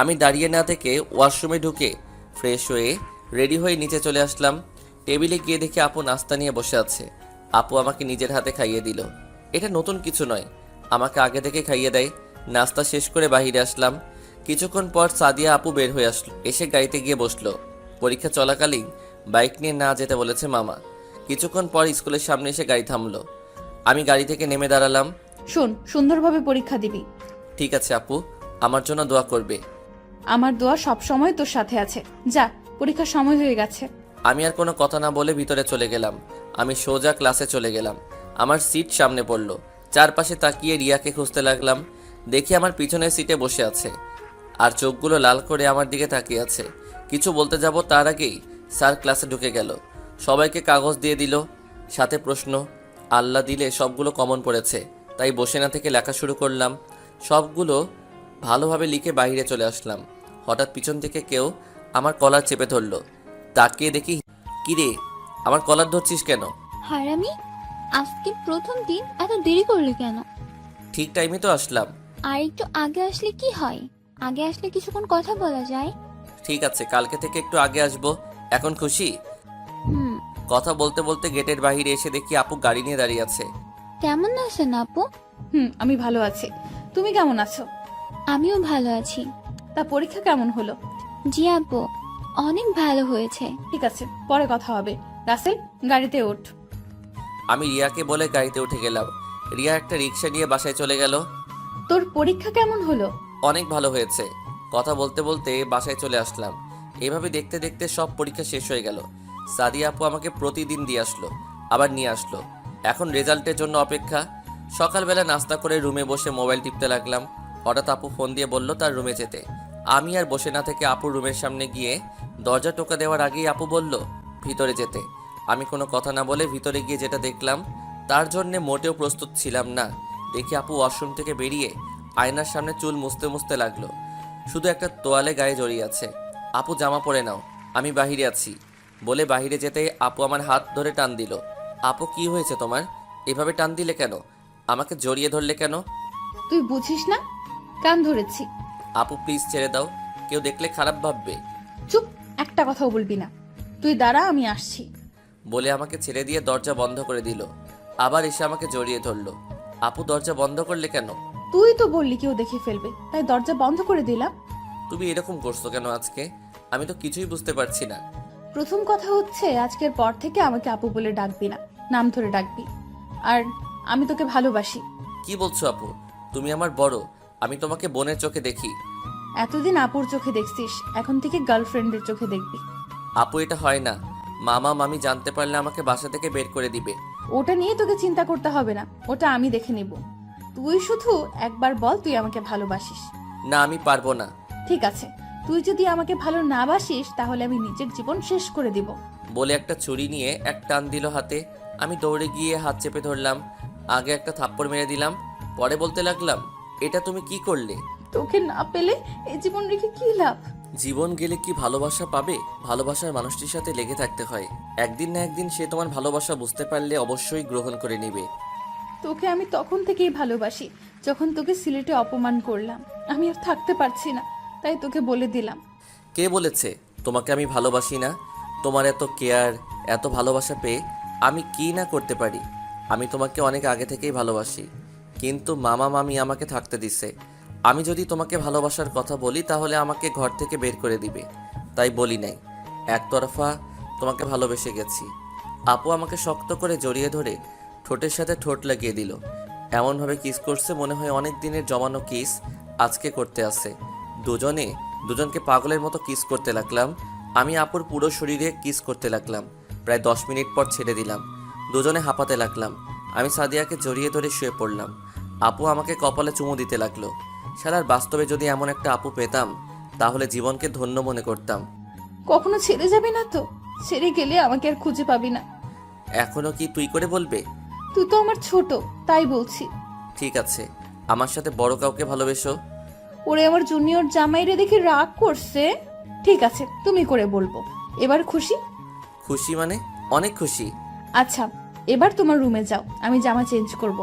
Speaker 2: আমি দাঁড়িয়ে না থেকে ওয়াশরুমে ঢুকে ফ্রেশ হয়ে রেডি হয়ে নিচে চলে আসলাম। টেবিলে গিয়ে দেখি আপু নাস্তা নিয়ে বসে আছে। আপু আমাকে নিজের হাতে খাইয়ে দিল। এটা নতুন কিছু নয়, আমাকে আগে থেকে খাইয়ে দেয়। নাস্তা শেষ করে বাইরে আসলাম। কিছুক্ষণ পর সাদিয়া আপু বের হয়ে আসলো, এসে গাড়িতে গিয়ে বসলো। পরীক্ষা চলাকালীন বাইক নিয়ে না যেতে বলেছে মামা। কিছুক্ষণ পর স্কুলের সামনে এসে গাড়ি থামলো। আমি গাড়ি থেকে নেমে দাঁড়ালাম।
Speaker 3: শোন, সুন্দরভাবে পরীক্ষা দিবি।
Speaker 2: ঠিক আছে আপু, আমার জন্য দোয়া করবে।
Speaker 3: আমার দোয়া সব সময় তোর সাথে আছে। যা, পরীক্ষার সময় হয়ে গেছে।
Speaker 2: আমি আর কোনো কথা না বলে ভিতরে চলে গেলাম। আমি সোজা ক্লাসে চলে গেলাম। আমার সিট সামনে পড়লো। চারপাশে তাকিয়ে রিয়াকে খুঁজতে লাগলাম। দেখি আমার পিছনের সিটে বসে আছে, আর চোখগুলো লাল করে আমার দিকে তাকিয়ে আছে। কিছু বলতে যাব তার আগেই স্যার ক্লাসে ঢুকে গেল। সবাইকে কাগজ দিয়ে দিল, সাথে প্রশ্ন। আল্লাহ দিলে সবগুলো কমন পড়েছে, তাই বসে না থেকে লেখা শুরু করলাম। সবগুলো ভালোভাবে লিখে বাইরে চলে আসলাম। হঠাৎ পিছন থেকে কেউ আমার কলার চেপে ধরলো। তাকিয়ে দেখি, কিরে আমার কলার ধরছিস কেন?
Speaker 5: হারামি, আজকে প্রথম দিন, এত দেরি করলি কেন?
Speaker 2: ঠিক টাইমে তো আসলাম।
Speaker 5: আর একটু আগে আসলে কি হয়? আগে আসলে কিছুক্ষণ কথা বলা যায়।
Speaker 2: ঠিক আছে, কালকে থেকে একটু আগে আসবো। এখন খুশি?
Speaker 5: হুম।
Speaker 2: কথা বলতে বলতে গেটের বাইরে এসে দেখি আপু গাড়ি নিয়ে দাঁড়িয়ে আছে।
Speaker 5: কেমন আছেন আপু?
Speaker 3: আমি ভালো আছি। তুমি কেমন আছো?
Speaker 5: আমিও ভালো আছি।
Speaker 3: তা পরীক্ষা কেমন হলো?
Speaker 5: জি আপু, অনেক ভালো হয়েছে।
Speaker 3: ঠিক আছে, পরে কথা হবে। রাসেল, গাড়িতে ওঠ।
Speaker 2: আমি রিয়াকে বলে গাড়িতে উঠে গেলাম। রিয়া একটা রিক্সা নিয়ে বাসায় চলে গেল।
Speaker 3: তোর পরীক্ষা কেমন হলো?
Speaker 2: অনেক ভালো হয়েছে। কথা বলতে বলতে বাসায় চলে আসলাম। এভাবে দেখতে দেখতে সব পরীক্ষা শেষ হয়ে গেল। সাদিয়া আপু আমাকে প্রতিদিন দিয়ে আসলো, আবার নিয়ে আসলো। এখন রেজাল্টের জন্য অপেক্ষা। সকালবেলা নাস্তা করে রুমে বসে মোবাইল টিপতে লাগলাম। হঠাৎ আপু ফোন দিয়ে বলল তার রুমে যেতে। আমি আর বসে না থেকে আপুর রুমের সামনে গিয়ে দরজা টোকা দেওয়ার আগেই আপু বলল ভিতরে যেতে। আমি কোনো কথা না বলে ভিতরে গিয়ে যেটা দেখলাম তার জন্যে মোটেও প্রস্তুত ছিলাম না। দেখি আপু ওয়াশরুম থেকে বেরিয়ে আয়নার সামনে চুল মুছতে মুছতে লাগলো। শুধু একটা তোয়ালে গায়ে জড়িয়ে আছে। আপু জামা পরে নাও, আমি বাহিরে আছি বলে বাহিরে যেতেই আপু আমার হাত ধরে টান দিল। আপু কি হয়েছে তোমার? এভাবে টান দিলে কেন? আমাকে জড়িয়ে ধরলে কেন?
Speaker 3: তুই বুঝিস না? কান ধরেছি।
Speaker 2: আপু প্লিজ ছেড়ে দাও, কেউ দেখলে খারাপ ভাববে।
Speaker 3: চুপ, একটা কথাও বলবি না। তুই দাঁড়া, আমি আসছি।
Speaker 2: বলে আমাকে ছেড়ে দিয়ে দরজা বন্ধ করে দিল। আবার এসে আমাকে জড়িয়ে ধরলো। আপু দরজা বন্ধ করলে কেন?
Speaker 3: তুই তো বললি কেউ দেখে ফেলবে, তাই দরজা বন্ধ করে দিলাম।
Speaker 2: তুমি এরকম করছো কেন আজকে? আমি তো কিছুই বুঝতে পারছি না।
Speaker 3: প্রথম কথা হচ্ছে, আজকের পর থেকে আমাকে আপু বলে ডাকবি না, নাম ধরে ডাকবি। আর আমি তোকে ভালোবাসি।
Speaker 2: কি বলছো আপু? তুমি আমার বড়, আমি তোমাকে বোনের চোখে দেখি।
Speaker 3: এতদিন আপুর চোখে দেখছিস, এখন থেকে গার্লফ্রেন্ডের চোখে দেখবি।
Speaker 2: আপু এটা হয় না। মামা মামি জানতে পারলে আমাকে বাসা থেকে বের করে দিবে।
Speaker 3: ওটা নিয়ে তোকে চিন্তা করতে হবে না, ওটা আমি দেখে নিব। তুই শুধু একবার বল তুই আমাকে ভালোবাসিস।
Speaker 2: না আমি পারবো না।
Speaker 3: ঠিক আছে, তুই যদি আমাকে ভালো না বাসিস তাহলে আমি নিজের জীবন শেষ করে দিব।
Speaker 2: বলে একটা ছুরি নিয়ে এক টান দিল হাতে। আমি দৌড়ে গিয়ে হাত চেপে ধরলাম। আগে একটা থাপ্পড় মেরে দিলাম, পরে বলতে লাগলাম এটা তুমি কি করলে?
Speaker 3: তোকে না পেলে এই জীবন রেখে কি লাভ?
Speaker 2: জীবন গেলে কি ভালোবাসা পাবে? ভালোবাসার মানুষটির সাথে লেগে থাকতে হয়। একদিন না একদিন সে তোমার ভালোবাসা বুঝতে পারলে অবশ্যই গ্রহণ করে নেবে।
Speaker 3: তোকে আমি তখন থেকেই ভালোবাসি যখন তোকে সিলেটে অপমান করলাম। আমি আর থাকতে পারছি না, তাই তোকে বলে দিলাম।
Speaker 2: কে বলেছে তোমাকে আমি ভালোবাসি না? তোমার এত কেয়ার, এত ভালোবাসা পেয়ে আমি কি না করতে পারি। আমি তোমাকে অনেক আগে থেকেই ভালোবাসি, কিন্তু মামা মামি আমাকে থাকতে দিছে। আমি যদি তোমাকে ভালোবাসার কথা বলি তাহলে আমাকে ঘর থেকে বের করে দিবে, তাই বলি নাই। একতরফা তোমাকে ভালোবেসে গেছি। আপু আমাকে শক্ত করে জড়িয়ে ধরে ঠোঁটের সাথে ঠোঁট লাগিয়ে দিল। এমনভাবে কিস করছে মনে হয় অনেক দিনের জমানো কিস আজকে করতে আসে। দুজনকে পাগলের মতো কিস করতে লাগলাম। আমি আপুর পুরো শরীরে কিস করতে লাগলাম। প্রায় 10 মিনিট পর ছেড়ে দিলাম। দুজনে হাঁপাতে লাগলাম। আমি সাদিয়াকে জড়িয়ে ধরে শুয়ে পড়লাম। আপু আমাকে কপালে চুমু দিতে লাগলো। শালার বাস্তবে যদি এমন একটা আপু পেতাম তাহলে জীবনকে ধন্য মনে করতাম।
Speaker 3: কখনো ছেড়ে যাবি না তো? ছেড়ে গেলে আমাকে আর খুঁজে পাবি না।
Speaker 2: এখনো কি তুই করে বলবে?
Speaker 3: তুই তো আমার ছোট, তাই বলছি।
Speaker 2: ঠিক আছে, আমার সাথে বড় কাউকে ভালোবেসো।
Speaker 3: ওরে আমার জুনিয়র জামাইরে দেখে রাগ করছে। ঠিক আছে, তুমি করে বলবো। এবার খুশি?
Speaker 2: খুশি মানে? অনেক খুশি।
Speaker 3: আচ্ছা, এবার তোমার রুমে যাও, আমি জামা চেঞ্জ করব।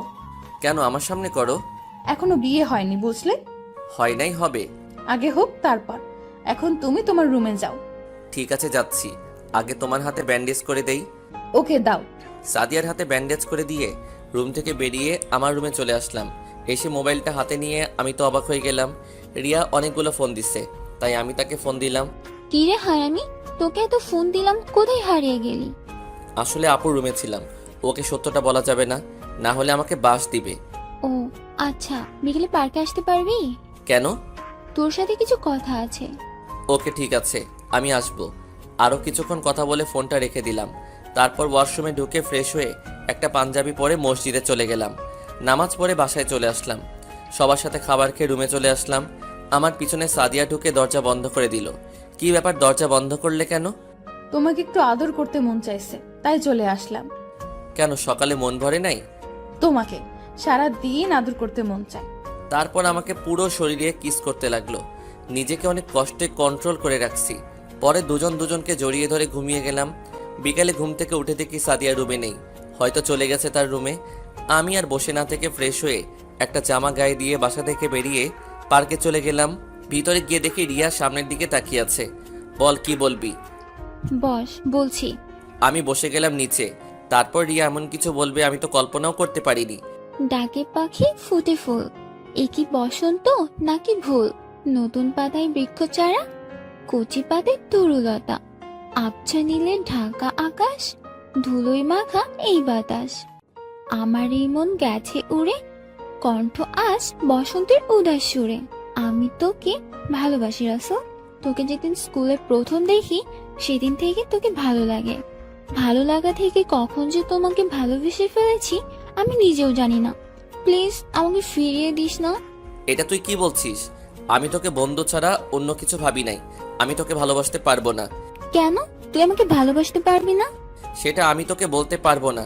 Speaker 2: কেন আমার সামনে করো?
Speaker 3: এখনো বিয়ে হয়নি, বুঝলে?
Speaker 2: হয় নাই, হবে।
Speaker 3: আগে হোক তারপর। এখন তুমি তোমার রুমে যাও।
Speaker 2: ঠিক আছে যাচ্ছি। আগে তোমার হাতে ব্যান্ডেজ করে দেই।
Speaker 3: ওকে, দাও।
Speaker 2: সাদিয়ার হাতে ব্যান্ডেজ করে দিয়ে রুম থেকে বেরিয়ে আমার রুমে চলে আসলাম। এসে মোবাইলটা হাতে নিয়ে আমি তো অবাক হয়ে গেলাম। রিয়া অনেকগুলো ফোন দিচ্ছে, তাই আমি তাকে ফোন দিলাম।
Speaker 5: কি রে হারামি, তোকে এত ফোন দিলাম, কোথায় হারিয়ে গেলি?
Speaker 2: আসলে আপুর রুমে ছিলাম। ওকে সত্যটা বলা যাবে না, না হলে আমাকে বাস দিবে।
Speaker 5: ও আচ্ছা, বিকেলে পার্কে আসতে পারবি?
Speaker 2: কেন?
Speaker 5: তোর সাথে কিছু কথা আছে।
Speaker 2: ওকে ঠিক আছে, আমি আসবো। আরও কিছুক্ষণ কথা বলে ফোনটা রেখে দিলাম। তারপর ওয়াশরুমে ঢুকে ফ্রেশ হয়ে একটা পাঞ্জাবি পরে মসজিদে চলে গেলাম। নামাজ পড়ে বাসায় চলে আসলাম। সবার সাথে খাবার খেয়ে রুমে চলে আসলাম। আমার পিছনে সাদিয়া ঢুকে দরজা বন্ধ করে দিল। কি ব্যাপার, দরজা বন্ধ করলে কেন?
Speaker 3: তোমাকে একটু আদর করতে মন চাইছে, তাই চলে আসলাম।
Speaker 2: কেন, সকালে মন ভরে নাই?
Speaker 3: তোমাকে সারা দিন আদর করতে মন চায়।
Speaker 2: তারপর আমাকে পুরো শরীরে কিস করতে লাগলো। নিজেকে অনেক কষ্টে কন্ট্রোল করে রাখছি। পরে দুজনকে জড়িয়ে ধরে ঘুমিয়ে গেলাম। বিকালে ঘুম থেকে উঠে দেখি সাদিয়া রুমে নেই, হয়তো চলে গেছে তার রুমে। আমি আর বসে না থেকে ফ্রেশ হয়ে একটা জামা গায়ে দিয়ে বাসা থেকে বেরিয়ে পার্কে চলে গেলাম। ভিতরে গিয়ে দেখি রিয়া সামনের দিকে তাকিয়ে আছে। বল, কি বলবি?
Speaker 5: বস, বলছি।
Speaker 2: আমি বসে গেলাম নিচে। তারপর রিয়া এমন কিছু বলবে আমি তো কল্পনাও করতে পারিনি।
Speaker 5: ডাকে পাখি ফুটে ফুল, এ কি বসন্ত নাকি ভুল? নতুন পাতায় বৃক্ষচারা, কচি পাতে তরুলতা, আবছা নীলে ঢাকা আকাশ, ধুলোয় মাখা এই বাতাস। আমার এই মন গেছে উড়ে, কণ্ঠ আজ বসন্তের উদাস সুরে। আমি তোকে ভালোবাসি রাসেল, তোকে যেদিন স্কুলে প্রথম দেখি সেদিন থেকে তোকে ভালো লাগে। ভালো লাগা থেকে কখন যে তোমাকে ভালোবেসে ফেলেছি আমি নিজেও জানি না। প্লিজ আমাকে ফিরিয়ে দিস না।
Speaker 2: এটা তুই কি বলছিস? আমি তোকে বন্ধু ছাড়া অন্য কিছু ভাবি নাই। আমি তোকে ভালোবাসতে পারবো না।
Speaker 5: কেন তুই আমাকে ভালোবাসতে পারবি না?
Speaker 2: সেটা আমি তোকে বলতে পারবো না।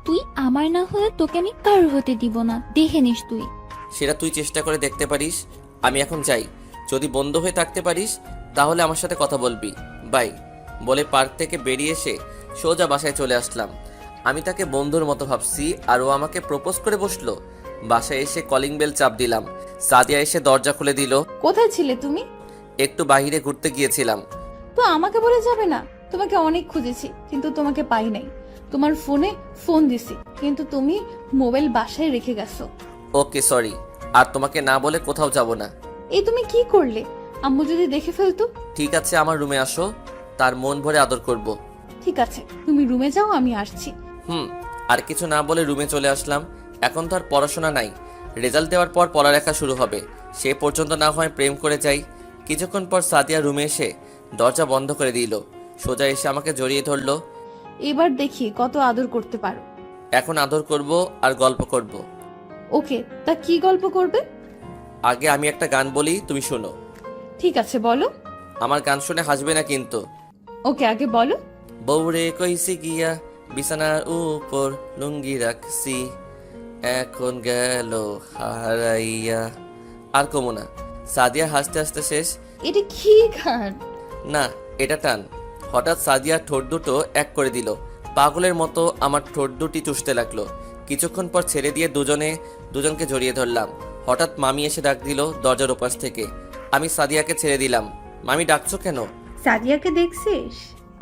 Speaker 5: তুই আমার না হলে তোকে আমি কারোর হতে দিব না, দেখে নিস তুই।
Speaker 2: সেটা তুই চেষ্টা করে দেখতে পারিস। আমি এখন যাই। যদি বন্ধু হয়ে থাকতে পারিস তাহলে আমার সাথে কথা বলবি। বাই বলে পার্ক থেকে বেরিয়ে এসে সোজা বাসায় চলে আসলাম। আমি তাকে বন্ধুর মতো ভাবছি আর ও আমাকে প্রপোজ করে বসলো। বাসায় এসে কলিং বেল চাপ দিলাম। সাদিয়া এসে দরজা খুলে দিল।
Speaker 3: কোথায় ছিলে তুমি?
Speaker 2: একটু বাইরে ঘুরতে গিয়েছিলাম।
Speaker 3: তো আমাকে বলে যাবে না? তোমাকে অনেক খুঁজেছি কিন্তু তোমাকে পাই নাই। তোমার ফোনে ফোন দিছি কিন্তু তুমি মোবাইল বাসায় রেখে গেছো।
Speaker 2: ওকে সরি। আর তোমাকে না বলে কোথাও যাব না।
Speaker 3: এই তুমি কি করলে? আম্মু যদি দেখে ফেলতো?
Speaker 2: ঠিক আছে আমার রুমে আসো, তার মন ভরে আদর করব।
Speaker 3: ঠিক আছে তুমি রুমে যাও, আমি আসছি।
Speaker 2: আর কিছু না বলে রুমে চলে আসলাম। এখন তো আর পড়াশোনা নাই। রেজাল্ট দেওয়ার পর পড়ালেখা শুরু হবে। সে পর্যন্ত না হয় প্রেম করে যাই। কিছুক্ষণ পর সাদিয়া রুমে এসে দরজা বন্ধ করে দিল। সোজা এসে আমাকে জড়িয়ে ধরলো।
Speaker 3: এবার দেখি কত আদর করতে পারো।
Speaker 2: এখন আদর করব আর গল্প করব।
Speaker 3: ওকে, তা কি গল্প করবে?
Speaker 2: আগে আমি একটা গান বলি, তুমি শোনো।
Speaker 3: ঠিক আছে বলো।
Speaker 2: আমার গান শুনে হাসবে না কিন্তু।
Speaker 3: ওকে আগে বলো।
Speaker 2: বউরে কইছি গিয়া বিছানার উপর লুঙ্গি রাখছি, এখন গেল হারাইয়া। আর কমো না। সাদিয়া হাসতে হাসতে শেষ।
Speaker 3: এটা কি গান?
Speaker 2: না এটা টান। হঠাৎ সাদিয়া ঠোঁট দুটো এক করে দিল। পাগলের মতো আমার ঠোঁট দুটি চুষতে লাগলো। কিছুক্ষণ পর ছেড়ে দিয়ে দুজনকে জড়িয়ে ধরলাম। হঠাৎ মামি এসে ডাক দিল দরজার ওপাশ থেকে। আমি সাদিয়াকে ছেড়ে দিলাম। মামি ডাকছো কেন?
Speaker 1: সাদিয়াকে দেখছিস?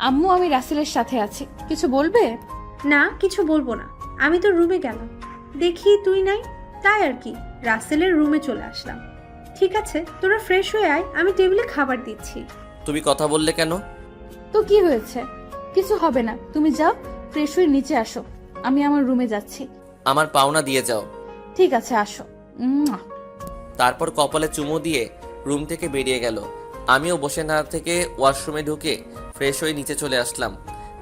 Speaker 3: আম্মু আমি রাসেলের সাথে আছি, কিছু বলবে?
Speaker 1: না কিছু বলবো না। আমি তো রুমে গেলাম, দেখি তুই নাই, তাই আর কি রাসেলের রুমে চলে আসলাম। ঠিক আছে তোরা ফ্রেশ হয়ে আয়, আমি টেবিলে খাবার দিচ্ছি।
Speaker 2: তুমি কথা বললে কেন?
Speaker 3: তো কি হয়েছে? কিছু হবে না, তুমি যাও ফ্রেশ হয়ে নিচে আসো, আমি আমার রুমে যাচ্ছি।
Speaker 2: আমার পাওনা দিয়ে যাও।
Speaker 3: ঠিক আছে আসো।
Speaker 2: তারপর কপালে চুমু দিয়ে রুম থেকে বেরিয়ে গেল। আমিও বসে না থেকে ওয়াশরুমে ঢুকে ফ্রেশ হয়ে নিচে চলে আসলাম।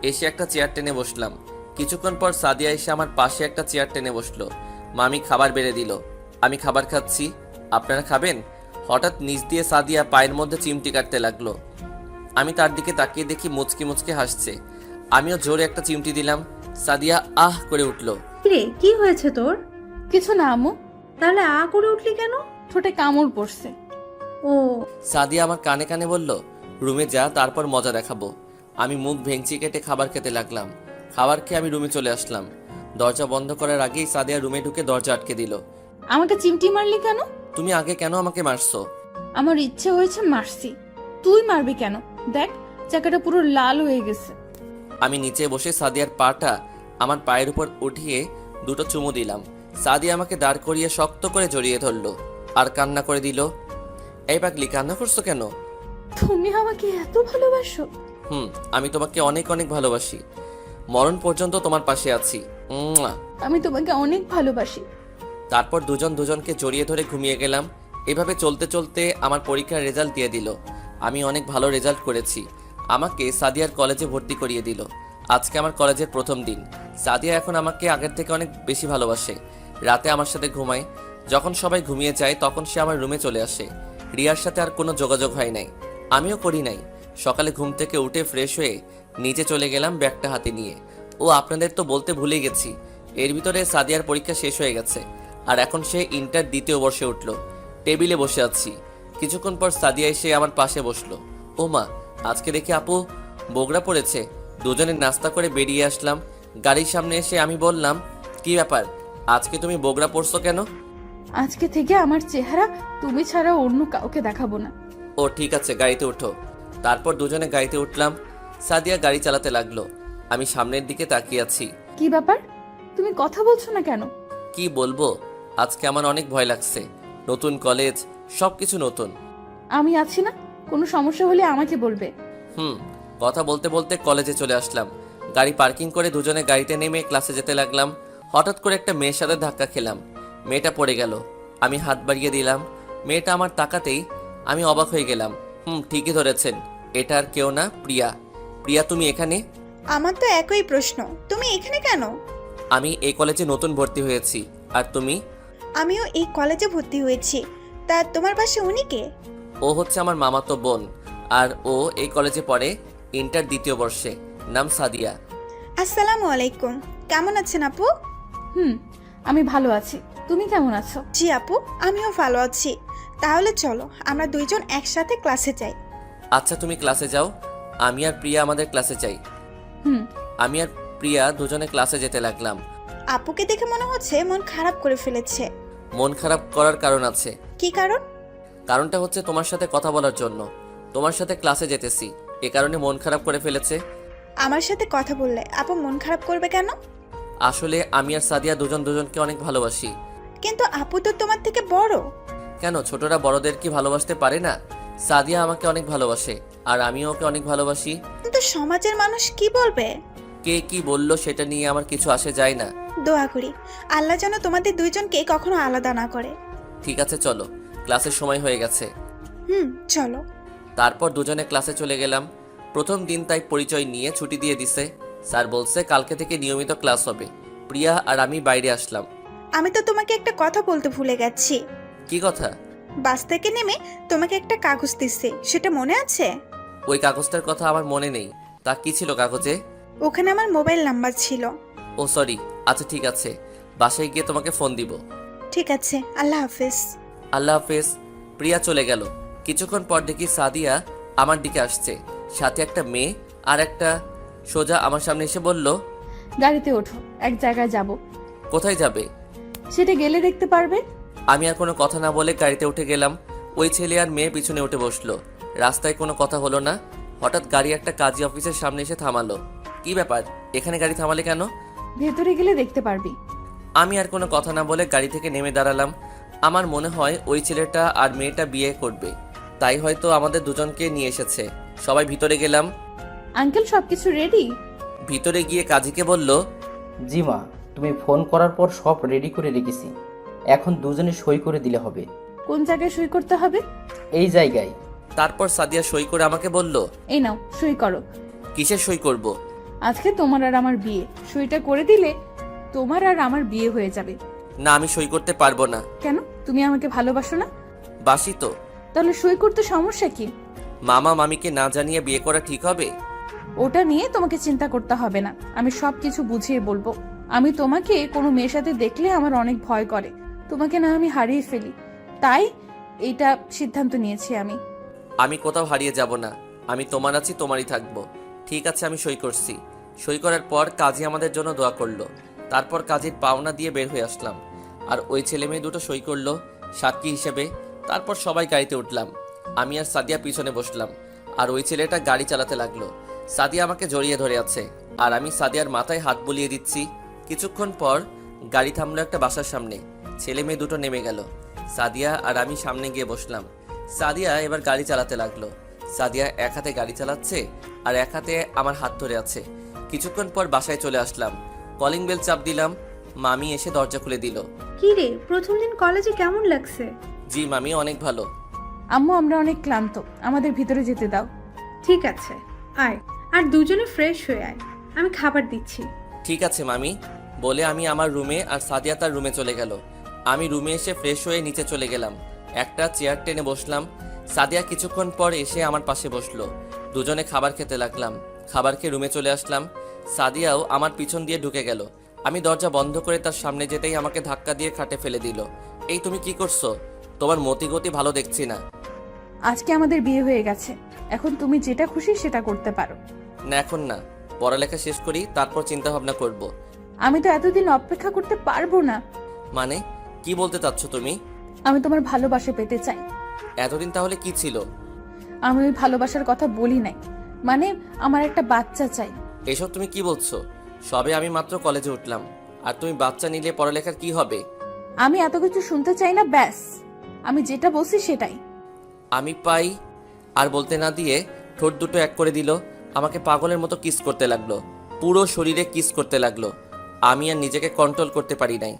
Speaker 2: এসে একটা চেয়ার টেনে বসলাম। কিছুক্ষণ পর সাদিয়া এসে আমার পাশে একটা চেয়ার টেনে বসলো। মামি খাবার বেড়ে দিল। আমি খাবার খাচ্ছি। আপনারা খাবেন? হঠাৎ নিচ দিয়ে সাদিয়া পায়ের মধ্যে চিমটি কাটতে লাগলো। আমি তার দিকে তাকিয়ে দেখি মুচকি মুচকি হাসছে। আমিও জোরে একটা চিমটি দিলাম। সাদিয়া আহ করে উঠলো।
Speaker 1: রে কি হয়েছে তোর?
Speaker 3: কিছু না আম্মু,
Speaker 1: তাহলে আ করে উঠলি কেন?
Speaker 3: ঠোঁটে কামড় পড়ছে।
Speaker 1: ও
Speaker 2: সাদিয়া আমার কানে কানে বলল, রুমে যা, তারপর মজা দেখাবো। আমি মুখ ভেঙচি কেটে খাবার খেতে লাগলাম। খাবার খেয়ে আমি রুমে চলে আসলাম। দরজা বন্ধ করার আগেই সাদিয়া রুমে ঢুকে দরজা আটকে দিল।
Speaker 3: আমাকে চিমটি মারলি কেন?
Speaker 2: তুমি আগে কেন আমাকে মারছো?
Speaker 3: আমার ইচ্ছে হয়েছে মারছি। তুই মারবি কেন? দেখ চাকাটা পুরো লাল হয়ে গেছে।
Speaker 2: আমি নিচে বসে সাদিয়ার পাটা আমার পায়ের উপর উঠিয়ে দুটো চুমু দিলাম। সাদিয়া আমাকে দাঁড় করিয়ে শক্ত করে জড়িয়ে ধরলো আর কান্না করে দিল। এই পাগলি, কান্না করছো কেন?
Speaker 3: তুমি আমাকে এত ভালোবাসো?
Speaker 2: আমি তোমাকে অনেক অনেক ভালোবাসি। মরণ পর্যন্ত তোমার পাশে আছি।
Speaker 3: আমি তোমাকে অনেক ভালোবাসি।
Speaker 2: তারপর দুজনকে জড়িয়ে ধরে ঘুমিয়ে গেলাম। এভাবে চলতে চলতে আমার পরীক্ষার রেজাল্ট দিয়ে দিল। আমি অনেক ভালো রেজাল্ট করেছি। আমাকে সাদিয়ার কলেজে ভর্তি করিয়ে দিল। আজকে আমার কলেজের প্রথম দিন। সাদিয়া এখন আমাকে আগের থেকে অনেক বেশি ভালোবাসে। রাতে আমার সাথে ঘুমায়। যখন সবাই ঘুমিয়ে যায় তখন সে আমার রুমে চলে আসে। রিয়ার সাথে আর কোনো যোগাযোগ হয় নাই, আমিও করি নাই। সকালে ঘুম থেকে উঠে ফ্রেশ হয়ে নিচে চলে গেলাম ব্যাগটা হাতে নিয়ে। ও আপনাদের তো বলতে ভুলে গেছি, এর ভিতরে সাদিয়ার পরীক্ষা শেষ হয়ে গেছে আর এখন সে ইন্টার দ্বিতীয় বর্ষে উঠল। টেবিলে বসে আছি। কিছুক্ষণ পর সাদিয়া এসে আমার পাশে বসলো। ও মা, আজকে দেখি আপু বগড়া পড়েছে। দুজনে নাস্তা করে বেরিয়ে আসলাম। গাড়ির সামনে এসে আমি বললাম, কি ব্যাপার, আজকে তুমি বগড়া পড়ছো কেন?
Speaker 3: আজকে থেকে আমার চেহারা তুমি ছাড়া অন্য কাউকে দেখাবো না।
Speaker 2: ও ঠিক আছে, গাড়িতে উঠো। তারপর দুজনে গাড়িতে উঠলাম। সাদিয়া গাড়ি চালাতে লাগলো। আমি সামনের দিকে তাকিয়ে আছি।
Speaker 3: কি ব্যাপার, তুমি কথা বলছো না কেন?
Speaker 2: কি বলবো, আজকে আমার অনেক ভয় লাগছে। নতুন কলেজ, সব কিছু নতুন।
Speaker 3: আমি আছি না, কোনো সমস্যা হলে আমাকে বলবে।
Speaker 2: কথা বলতে বলতে কলেজে চলে আসলাম। গাড়ি পার্কিং করে দুজনে গাড়িতে নেমে ক্লাসে যেতে লাগলাম। হঠাৎ করে একটা মেয়ের সাথে ধাক্কা খেলাম। মেয়েটা পড়ে গেল। আমি হাত বাড়িয়ে দিলাম। মেয়েটা আমার তাকাতেই আমি অবাক হয়ে গেলাম। ঠিকই ধরেছেন, এটা আর কেউ না, প্রিয়া। প্রিয়া, তুমি এখানে?
Speaker 4: আমার তো একই প্রশ্ন, তুমি এখানে কেন?
Speaker 2: আমি এই কলেজে নতুন ভর্তি হয়েছি। আর তুমি?
Speaker 4: আমিও এই কলেজে ভর্তি হয়েছি। তা তোমার পাশে উনি কে?
Speaker 2: ও হচ্ছে আমার মামাতো বোন। আর ও এই কলেজে পড়ে, ইন্টার দ্বিতীয় বর্ষে। নাম সাদিয়া।
Speaker 4: আসসালামু আলাইকুম। কেমন আছেন আপু?
Speaker 3: আমি ভালো আছি, তুমি কেমন আছো?
Speaker 4: জি আপু, আমিও ভালো আছি। তাহলে চলো আমরা দুইজন একসাথে ক্লাসে যাই।
Speaker 2: আচ্ছা, তুমি ক্লাসে যাও, আমি আর প্রিয়া আমাদের ক্লাসে যাই।
Speaker 3: হুম।
Speaker 2: আমি আর প্রিয়া দুজনে ক্লাসে যেতে লাগলাম।
Speaker 4: আপুকে দেখে মনে হচ্ছে মন খারাপ করে ফেলেছে।
Speaker 2: মন খারাপ করার কারণ আছে।
Speaker 4: কি কারণ?
Speaker 2: কারণটা হচ্ছে তোমার সাথে কথা বলার জন্য। তোমার সাথে ক্লাসে যেতেছি, এ কারণে মন খারাপ করে ফেলেছে।
Speaker 4: আমার সাথে কথা বললে আপু মন খারাপ করবে কেন?
Speaker 2: আসলে আমি আর সাদিয়া দুজনকে অনেক ভালোবাসি।
Speaker 4: কিন্তু আপু তো তোমার থেকে বড়।
Speaker 2: কেন, ছোটরা বড়দের কি ভালোবাসতে পারে না? সাদিয়া আমাকে অনেক ভালোবাসে, আর আমিও ওকে অনেক ভালোবাসি।
Speaker 4: কিন্তু সমাজের মানুষ কি বলবে?
Speaker 2: কে কি বললো সেটা নিয়ে আমার কিছু আসে যায় না।
Speaker 4: দোয়া করি আল্লাহ যেন তোমাদের দুইজনকে কখনো আলাদা না করে।
Speaker 2: ঠিক আছে, চলো, ক্লাসের সময় হয়ে গেছে।
Speaker 4: চলো।
Speaker 2: তারপর দুজনে ক্লাসে চলে গেলাম। প্রথম দিন তাই পরিচয় নিয়ে ছুটি দিয়ে দিছে। স্যার বলছে কালকে থেকে নিয়মিত ক্লাস হবে। প্রিয়া আর আমি বাইরে আসলাম।
Speaker 4: আমি তো তোমাকে একটা কথা বলতে ভুলে গেছি।
Speaker 2: কি কথা?
Speaker 4: বাস থেকে নেমে তোমাকে একটা কাগজ দিচ্ছে, সেটা মনে আছে?
Speaker 2: ওই কাগজটার কথা আমার মনে নেই। তা কি ছিল কাগজে?
Speaker 4: ওখানে আমার মোবাইল নাম্বার ছিল।
Speaker 2: ও সরি, আচ্ছা ঠিক আছে, বাসায় গিয়ে তোমাকে ফোন দিব।
Speaker 4: ঠিক আছে, আল্লাহ হাফেজ।
Speaker 2: আল্লাহ হাফেজ। প্রিয়া চলে গেল। কিছুক্ষণ পর দেখি সাদিয়া আমার দিকে আসছে, সাথে একটা মেয়ে। আর একটা সোজা আমার সামনে এসে বলল,
Speaker 3: গাড়িতে ওঠো, এক জায়গায় যাব।
Speaker 2: কোথায় যাবে?
Speaker 3: সেটা গেলে দেখতে পারবে।
Speaker 2: আমি আর কোনো কথা না বলে গাড়িতে উঠে গেলাম। ওই ছেলে আর মেয়ে পিছনে উঠে বসলো। রাস্তায় কোনো কথা হলো না। হঠাৎ গাড়ি একটা কাজী অফিসের সামনে এসে থামালো। কি ব্যাপার, এখানে গাড়ি থামালে কেন?
Speaker 3: ভেতরে গেলে দেখতে পারবি।
Speaker 2: আমি আর কোনো কথা না বলে গাড়ি থেকে নেমে দাঁড়ালাম। আমার মনে হয় ওই ছেলেটা আর মেয়েটা বিয়ে করবে, তাই হয়তো আমাদের দুজনকে নিয়ে এসেছে। সবাই ভিতরে গেলাম।
Speaker 3: আঙ্কেল সবকিছু রেডি?
Speaker 2: ভিতরে গিয়ে কাজীকে বলল,
Speaker 7: জি মা, তুমি ফোন করার পর সব রেডি করে রেখেছি। এখন দুজনে সই করে দিলে হবে।
Speaker 3: কোন জায়গায় সই করতে হবে?
Speaker 7: এই জায়গায়।
Speaker 2: তারপর সাদিয়া সই করে আমাকে বলল,
Speaker 3: এই নাও, সই করো।
Speaker 2: কিসের সই করব?
Speaker 3: আজকে তোমার আর আমার বিয়ে, সইটা করে দিলে তোমার আর আমার বিয়ে হয়ে যাবে।
Speaker 2: না, আমি সই করতে পারবো না।
Speaker 3: কেন, তুমি আমাকে ভালোবাসো না?
Speaker 2: বাসি তো।
Speaker 3: তাহলে সই করতে সমস্যা কি?
Speaker 2: মামা মামিকে না জানিয়ে বিয়ে করা ঠিক হবে?
Speaker 3: ওটা নিয়ে তোমাকে চিন্তা করতে হবে না, আমি সব কিছু বুঝিয়ে বলবো। আমি তোমাকে কোনো মেয়ের সাথে দেখলে আমার অনেক ভয় করে, তোমাকে না আমি হারিয়ে ফেলি, তাই এইটা সিদ্ধান্ত নিয়েছি আমি।
Speaker 2: আমি কোথাও হারিয়ে যাব না, আমি তোমার আছি, তোমারই থাকবো। ঠিক আছে, আমি সই করছি। সই করার পর কাজী আমাদের জন্য দোয়া করলো। তারপর কাজীর পাওনা দিয়ে বের হয়ে আসলাম। আর ওই ছেলে মেয়ে দুটো সই করলো সাক্ষী হিসেবে। তারপর সবাই গাড়িতে উঠলাম। আমি আর সাদিয়া পিছনে বসলাম। আর ওই ছেলেটা গাড়ি চালাতে লাগলো। সাদিয়া আমাকে জড়িয়ে ধরে আছে, আর আমি সাদিয়ার মাথায় হাত বুলিয়ে দিচ্ছি। কিছুক্ষণ পর গাড়ি থামলো একটা বাসার সামনে। ছেলে মেয়ে দুটো নেমে গেল। সাদিয়া আর আমি সামনে গিয়ে বসলাম। সাদিয়া এবার গাড়ি চালাতে লাগলো। সাদিয়া এক হাতে গাড়ি চালাচ্ছে আর এক হাতে আমার হাত ধরে আছে। কিছুক্ষণ পর বাসায় চলে আসলাম। কলিং বেল চাপ দিলাম। মামি এসে দরজা খুলে দিল।
Speaker 1: কি রে, প্রথম দিন কলেজে কেমন লাগছে?
Speaker 2: জি মামি, অনেক ভালো।
Speaker 3: আম্মু, আমরা অনেক ক্লান্ত, আমাদের ভিতরে যেতে দাও।
Speaker 1: ঠিক আছে, আয়। আর দুজনে ফ্রেশ হয়ে আয়, আমি খাবার দিচ্ছি।
Speaker 2: ঠিক আছে মামি, বলে আমি আমার রুমে আর সাদিয়া তার রুমে চলে গেল। আমি রুমে এসে ফ্রেশ হয়ে নিচে চলে গেলাম। একটা চেয়ার টেনে বসলাম। সাদিয়া কিছুক্ষণ পর এসে আমার পাশে বসলো। দুজনে খাবার খেতে লাগলাম। খাবার খেয়ে রুমে চলে আসলাম। সাদিয়াও আমার পিছন দিয়ে ঢুকে গেল। আমি দরজা বন্ধ করে তার সামনে যেতেই আমাকে ধাক্কা দিয়ে খাটে ফেলে দিল। এই তুমি কি করছো? তোমার মতিগতি ভালো দেখছি না।
Speaker 3: আজকে আমাদের বিয়ে হয়ে গেছে, এখন তুমি যেটা খুশি সেটা করতে পারো।
Speaker 2: না, এখন না, পড়ালেখা শেষ করি, তারপর চিন্তা ভাবনা করব।
Speaker 3: আমি তো এতদিন অপেক্ষা করতে পারবো না।
Speaker 2: মানে কি বলতে চাচ্ছ তুমি?
Speaker 3: আমি তোমার ভালোবাসা পেতে চাই।
Speaker 2: এতদিন তাহলে কি ছিল?
Speaker 3: আমি ওই ভালোবাসার কথা বলি নাই, মানে আমার একটা বাচ্চা চাই।
Speaker 2: এসব তুমি কি বলছো? সবে আমি মাত্র কলেজে উঠলাম, আর তুমি বাচ্চা নিলে পড়ালেখার কি হবে?
Speaker 3: আমি এত কিছু শুনতে চাই না, ব্যাস আমি যেটা বলছি সেটাই।
Speaker 2: আমি পাই। আর বলতে না দিয়ে ঠোঁট দুটো এক করে দিল। আমাকে পাগলের মতো কিস করতে লাগলো, পুরো শরীরে কিস করতে লাগলো। আমি আর নিজেকে কন্ট্রোল করতে পারি নাই।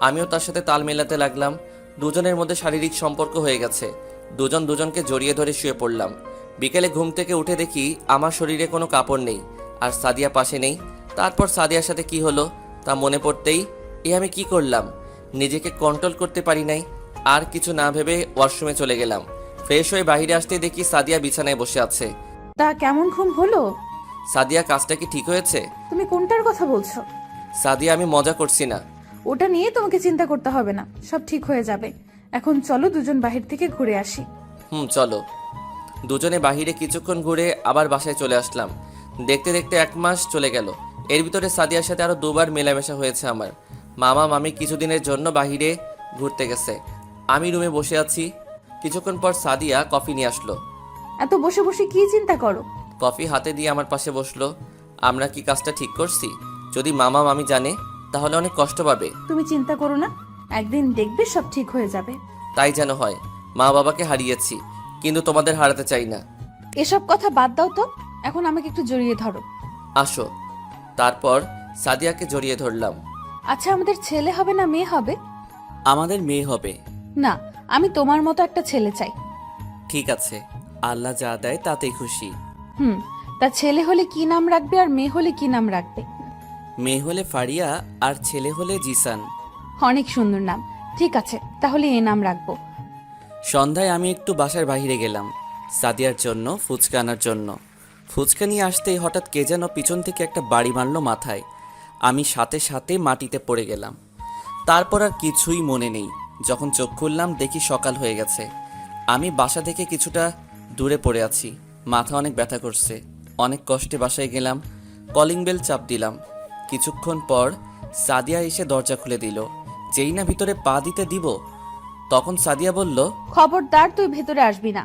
Speaker 2: আমিও তার সাথে তাল মেলাতে লাগলাম। দুজনের মধ্যে শারীরিক সম্পর্ক হয়ে গেছে। দুজন দুজনকে জড়িয়ে ধরে শুয়ে পড়লাম। বিকেলে ঘুম থেকে উঠে দেখি আমার শরীরে কোনো কাপড় নেই, আর সাদিয়া পাশে নেই। তারপর সাদিয়ার সাথে কি হলো তা মনে পড়তেই আমি কি করলাম, নিজেকে কন্ট্রোল করতে পারি নাই। আর কিছু না ভেবে ওয়াশরুমে চলে গেলাম। ফ্রেশ হয়ে বাইরে আসতে দেখি সাদিয়া বিছানায় বসে আছে।
Speaker 3: তা কেমন ঘুম হলো?
Speaker 2: সাদিয়া, কাজটা কি ঠিক হয়েছে?
Speaker 3: তুমি কোনটার কথা বলছো?
Speaker 2: সাদিয়া, আমি মজা করছি না।
Speaker 3: ওটা নিয়ে তোমাকে চিন্তা করতে হবে না, সব ঠিক হয়ে যাবে। এখন চলো দুজন বাহির থেকে ঘুরে আসি।
Speaker 2: চলো। দুজনে বাহিরে কিছুক্ষণ ঘুরে আবার বাসায় চলে আসলাম। দেখতে দেখতে 1 মাস চলে গেল। এর ভিতরে সাদিয়ার সাথে আরো 2বার মেলামেশা হয়েছে আমার। মামা মামি কিছুদিনের জন্য বাহিরে ঘুরতে গেছে। আমি রুমে বসে আছি। কিছুক্ষণ পর সাদিয়া কফি নিয়ে আসলো।
Speaker 3: এত বসে বসে কি চিন্তা করো?
Speaker 2: কফি হাতে দিয়ে আমার পাশে বসলো। আমরা কি কাজটা ঠিক করছি? যদি মামা মামি জানে তাহলে অনেক কষ্ট পাবে।
Speaker 3: তুমি চিন্তা করো না, একদিন দেখবে সব ঠিক হয়ে যাবে।
Speaker 2: তাই যেন হয়। মা বাবাকে হারিয়েছি, কিন্তু তোমাদের হারাতে চাই না।
Speaker 3: এসব কথা বাদ দাও তো, এখন আমাকে একটু জড়িয়ে ধরো।
Speaker 2: আসো। তারপর সাদিয়াকে জড়িয়ে ধরলাম।
Speaker 3: আচ্ছা, আমাদের ছেলে হবে না মেয়ে হবে?
Speaker 2: আমাদের মেয়ে হবে।
Speaker 3: না, আমি তোমার মতো একটা ছেলে চাই।
Speaker 2: ঠিক আছে, আল্লাহ যা দেয় তাতেই খুশি।
Speaker 3: তা ছেলে হলে কি নাম রাখবে আর মেয়ে হলে কি নাম রাখবে?
Speaker 2: মেয়ে হলে ফারিয়া আর ছেলে হলে জিসান।
Speaker 3: অনেক সুন্দর নাম। ঠিক আছে, তাহলে এই নাম রাখবো।
Speaker 2: সন্ধ্যায় আমি একটু বাসার বাইরে গেলাম সাদিয়ার জন্য ফুচকা আনার জন্য। ফুচকা নিয়ে আসতেই হঠাৎ কে যেন পিছন থেকে একটা বাড়ি মারল মাথায়। আমি সাথে সাথে মাটিতে পড়ে গেলাম। তারপর আর কিছুই মনে নেই। যখন চোখ খুললাম দেখি সকাল হয়ে গেছে। আমি বাসা থেকে কিছুটা দূরে পড়ে আছি। মাথা অনেক ব্যথা করছে। অনেক কষ্টে বাসায় গেলাম। কলিং বেল চাপ দিলাম। কিছুক্ষণ পর সাদিয়া এসে দরজা খুলে দিল। যেই না ভিতরে পা দিতে দিব তখন সাদিয়া বলল,
Speaker 3: খবরদার তুই ভেতরে আসবি না।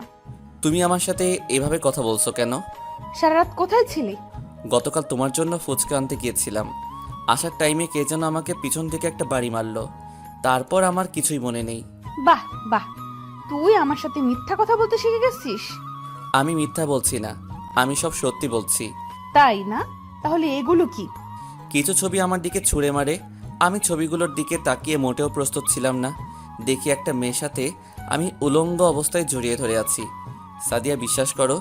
Speaker 2: তুমি আমার সাথে এভাবে কথা বলছো কেন?
Speaker 3: সারা রাত কোথায় ছিলি?
Speaker 2: গতকাল তোমার জন্য ফুচকা আনতে গিয়েছিলাম। আসার টাইমে কে যেন আমাকে পিছন থেকে একটা বাড়ি মারলো। তারপর আমার কিছুই মনে নেই।
Speaker 3: বাহ বাহ, তুই আমার সাথে মিথ্যা কথা বলতে শিখে গেছিস।
Speaker 2: আমি মিথ্যা বলছি না, আমি সব সত্যি বলছি।
Speaker 3: তাই না? তাহলে এগুলো কি?
Speaker 2: কিছু ছবি আমার দিকে ছুঁড়ে মারে। আমি ছবিগুলোর দিকে তাকিয়ে মোটেও প্রস্তুত ছিলাম না। দেখি একটা মেয়ের সাথে আমি উলঙ্গ অবস্থায় জড়িয়ে ধরে আছি। সাদিয়া, বিশ্বাস করো,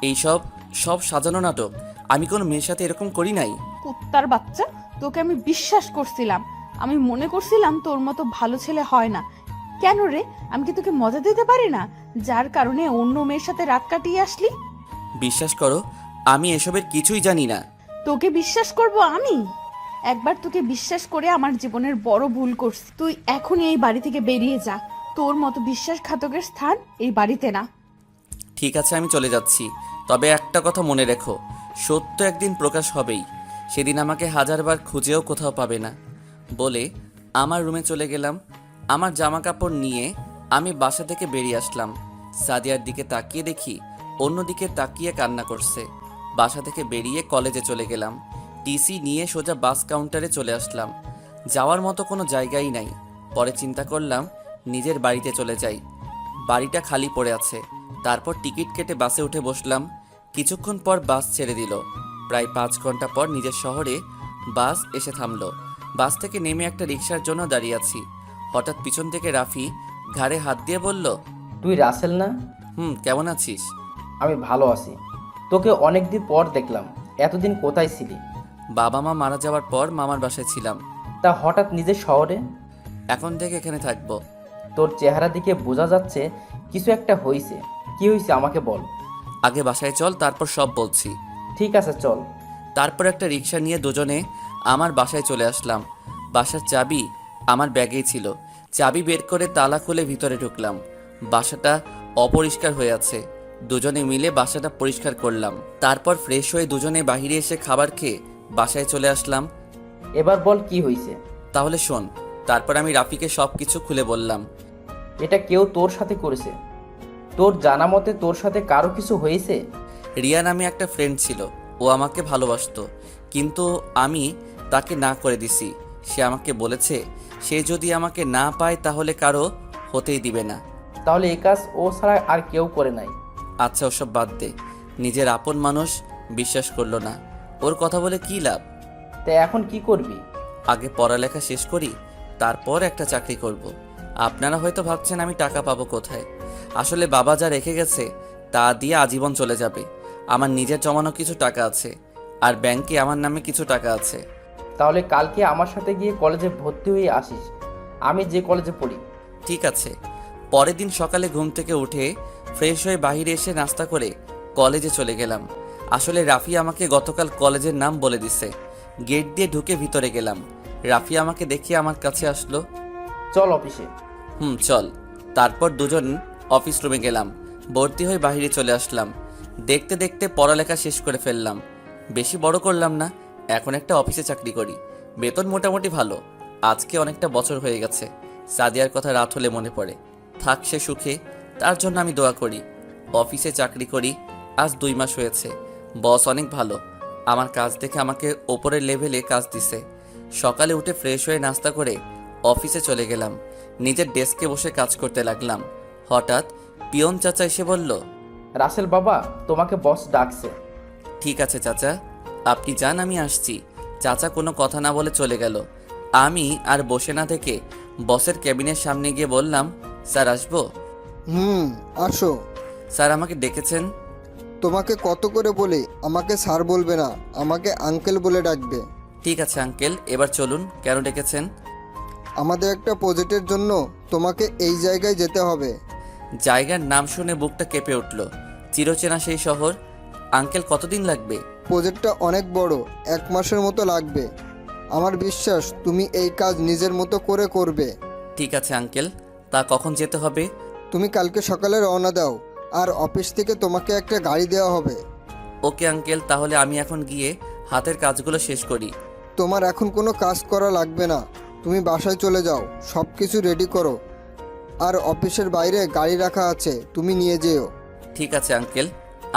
Speaker 2: এইসব সব সাজানো নাটক। আমি কোনো মেয়ের সাথে এরকম করি নাই।
Speaker 3: কুত্তার বাচ্চা, তোকে আমি বিশ্বাস করছিলাম। আমি মনে করছিলাম তোর মতো ভালো ছেলে হয় না। কেন রে, আমি কি তোকে মজা দিতে পারি না, যার কারণে অন্য মেয়ের সাথে রাত কাটিয়ে আসলি?
Speaker 2: বিশ্বাস করো, আমি এসবের কিছুই জানি না।
Speaker 3: তোকে বিশ্বাস করব আমি? একবার তোকে বিশ্বাস করে আমার জীবনের বড় ভুল করছি। তুই এখনই এই বাড়ি থেকে বেরিয়ে যা। তোর মতো বিশ্বাসঘাতকের স্থান এই বাড়িতে না।
Speaker 2: ঠিক আছে, আমি চলে যাচ্ছি। তবে একটা কথা মনে রেখো, সত্য একদিন প্রকাশ হবেই। সেদিন আমাকে হাজারবার খুঁজেও কোথাও পাবে না। বলে আমার রুমে চলে গেলাম। আমার জামা কাপড় নিয়ে আমি বাসা থেকে বেরিয়ে আসলাম। সাদিয়ার দিকে তাকিয়ে দেখি অন্যদিকে তাকিয়ে কান্না করছে। বাসা থেকে বেরিয়ে কলেজে চলে গেলাম। টিসি নিয়ে সোজা বাস কাউন্টারে চলে আসলাম। যাওয়ার মতো কোনো জায়গাই নাই। পরে চিন্তা করলাম নিজের বাড়িতে চলে যাই। বাড়িটা খালি পড়ে আছে। তারপর টিকিট কেটে বাসে উঠে বসলাম। কিছুক্ষণ পর বাস ছেড়ে দিল। প্রায় 5 ঘন্টা পর নিজের শহরে বাস এসে থামলো। বাস থেকে নেমে একটা রিকশার জন্য দাঁড়িয়ে আছি। হঠাৎ পিছন থেকে রাফি ঘাড়ে হাত দিয়ে বলল,
Speaker 7: তুই রাসেল না?
Speaker 2: কেমন আছিস?
Speaker 7: আমি ভালো আছি। তোকে অনেকদিন পর দেখলাম। এতদিন কোথায় ছিলি?
Speaker 2: বাবা মা মারা যাওয়ার পর মামার বাসায় ছিলাম।
Speaker 7: তা হঠাৎ নিজের শহরে?
Speaker 2: এখন থেকে এখানে থাকবো।
Speaker 7: তোর চেহারা দিকে বোঝা যাচ্ছে কিছু একটা হয়েছে। কি হয়েছে আমাকে বল।
Speaker 2: আগে বাসায় চল, তারপর সব বলছি।
Speaker 7: ঠিক আছে, চল।
Speaker 2: তারপর একটা রিকশা নিয়ে দুজনে আমার বাসায় চলে আসলাম। বাসার চাবি আমার ব্যাগেই ছিল। চাবি বের করে তালা খুলে ভিতরে ঢুকলাম। বাসাটা অপরিষ্কার হয়ে আছে। দুজনে মিলে বাসাটা পরিষ্কার করলাম। তারপর ফ্রেশ হয়ে দুজনে বাইরে এসে খাবার খেয়ে বাসায় চলে আসলাম।
Speaker 7: এবার বল কি হয়েছে।
Speaker 2: তাহলে শোন। তারপর আমি রাফিকে সব কিছু খুলে বললাম।
Speaker 7: এটা কেউ তোর সাথে করেছে? তোর জানা মতে তোর সাথে কারো কিছু হয়েছে?
Speaker 2: রিয়া নামে একটা ফ্রেন্ড ছিল। ও আমাকে ভালোবাসতো, কিন্তু আমি তাকে না করে দিছি। সে আমাকে বলেছে সে যদি আমাকে না পায় তাহলে কারো হতেই দিবে না।
Speaker 7: তাহলে এই কাজ ও ছাড়া আর কেউ করে নাই?
Speaker 2: আচ্ছা ওসব বাদ দে, নিজের আপন মানুষ বিশ্বাস করলো না, ওর কথা বলে কি লাভ?
Speaker 7: তা এখন কি করবি?
Speaker 2: আগে পড়ালেখা শেষ করি, তারপর একটা চাকরি করব। আপনারা হয়তো ভাবছেন আমি টাকা পাবো কোথায়। আসলে বাবা যা রেখে গেছে তা দিয়ে আজীবন চলে যাবে। আমার নিজের জমানো কিছু টাকা আছে, আর ব্যাংকে আমার নামে কিছু টাকা আছে।
Speaker 7: তাহলে কালকে আমার সাথে গিয়ে কলেজে ভর্তি হয়ে আসিস, আমি যে কলেজে পড়ি।
Speaker 2: ঠিক আছে। পরের দিন সকালে ঘুম থেকে উঠে ফ্রেশ হয়ে বাইরে এসে নাস্তা করে কলেজে চলে গেলাম। আসলে রাফি আমাকে গতকাল কলেজের নাম বলে দিছে। গেট দিয়ে ঢুকে ভিতরে গেলাম। রাফি আমাকে দেখে আমার কাছে আসলো।
Speaker 7: চল অফিসে।
Speaker 2: চল। তারপর দুজন অফিস রুমে গেলাম। ভর্তি হয়ে বাইরে চলে আসলাম। দেখতে দেখতে পড়ালেখা শেষ করে ফেললাম। বেশি বড় করলাম না, এখন একটা অফিসে চাকরি করি। বেতন মোটামুটি ভালো। আজকে অনেকটা বছর হয়ে গেছে। সাদিয়ার কথা রাত হলে মনে পড়ে। থাক সে সুখে, তার জন্য আমি দোয়া করি। অফিসে চাকরি করি আজ 2 মাস হয়েছে। বস অনেক ভালো, আমার কাজ দেখে আমাকে ওপরের লেভেলে কাজ দিছে। সকালে উঠে ফ্রেশ হয়ে নাস্তা করে অফিসে চলে গেলাম। নিজের ডেস্কে বসে কাজ করতে লাগলাম। হঠাৎ পিয়ন চাচা এসে বলল,
Speaker 7: রাসেল বাবা, তোমাকে বস ডাকছে।
Speaker 2: ঠিক আছে চাচা, আপনি যান, আমি আসছি। চাচা কোনো কথা না বলে চলে গেল। আমি আর বসে না থেকে বসের কেবিনের সামনে গিয়ে বললাম, স্যার আসবো?
Speaker 6: আসো।
Speaker 2: স্যার আমাকে ডেকেছেন?
Speaker 6: তোমাকে কত করে বলি আমাকে স্যার বলবে না, আমাকে আঙ্কেল বলে ডাকবে।
Speaker 2: ঠিক আছে আঙ্কেল, এবার চলুন। কেন ডেকেছেন?
Speaker 6: আমাদের একটা প্রজেক্টের জন্য তোমাকে এই জায়গায় যেতে হবে।
Speaker 2: জায়গার নাম শুনে বুকটা কেঁপে উঠল। চিরচেনা সেই শহর। আঙ্কেল কতদিন লাগবে?
Speaker 6: প্রজেক্টটা অনেক বড়, 1 মাসের মতো লাগবে। আমার বিশ্বাস তুমি এই কাজ নিজের মতো করে করবে।
Speaker 2: ঠিক আছে আঙ্কেল, তা কখন যেতে হবে?
Speaker 6: তুমি কালকে সকালে রওনা দাও, আর অফিস থেকে তোমাকে একটা গাড়ি দেওয়া হবে।
Speaker 2: ওকে আঙ্কেল, তাহলে আমি এখন গিয়ে হাতের কাজগুলো শেষ করি।
Speaker 6: তোমার এখন কোনো কাজ করা লাগবে না, তুমি বাসায় চলে যাও, সব কিছু রেডি করো। আর অফিসের বাইরে গাড়ি রাখা আছে, তুমি নিয়ে যেও।
Speaker 2: ঠিক আছে আঙ্কেল,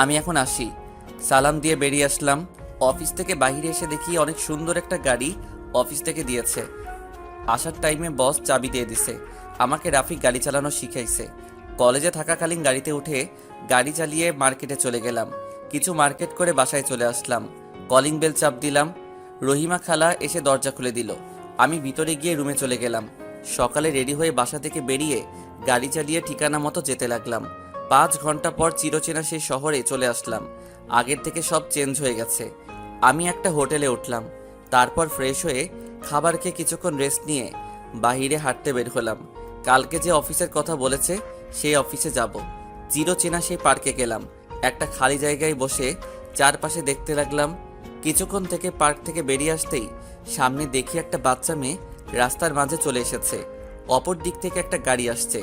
Speaker 2: আমি এখন আসি। সালাম দিয়ে বেরিয়ে আসলাম। অফিস থেকে বাইরে এসে দেখি অনেক সুন্দর একটা গাড়ি অফিস থেকে দিয়েছে। আসার টাইমে বস চাবি দিয়ে দিছে। আমাকে রাফি গাড়ি চালানো শিখাইছে। কলেজে থাকাকালীন গাড়িতে উঠে গাড়ি চালিয়ে মার্কেটে চলে গেলাম। কিছু মার্কেট করে বাসায় চলে আসলাম। কলিং বেল চাপ দিলাম। রহিমা খালা এসে দরজা খুলে দিল। আমি ভিতরে গিয়ে রুমে চলে গেলাম। সকালে রেডি হয়ে বাসা থেকে বেরিয়ে গাড়ি চালিয়ে ঠিকানা মতো যেতে লাগলাম। 5 ঘন্টা পর চিরচেনা সেই শহরে চলে আসলাম। আগের থেকে সব চেঞ্জ হয়ে গেছে। আমি একটা হোটেলে উঠলাম। তারপর ফ্রেশ হয়ে খাবার খেয়ে কিছুক্ষণ রেস্ট নিয়ে বাইরে হাঁটতে বের হলাম। কালকে যে অফিসের কথা বলেছে সেই অফিসে যাব। চিরচেনা সেই পার্কে গেলাম। একটা খালি জায়গায় বসে চারপাশে দেখতে লাগলাম। কিছুক্ষণ থেকে পার্ক থেকে বেরিয়ে আসতেই সামনে দেখি একটা বাচ্চা মেয়ে রাস্তার মাঝে চলে এসেছে। অপর দিক থেকে একটা গাড়ি আসছে।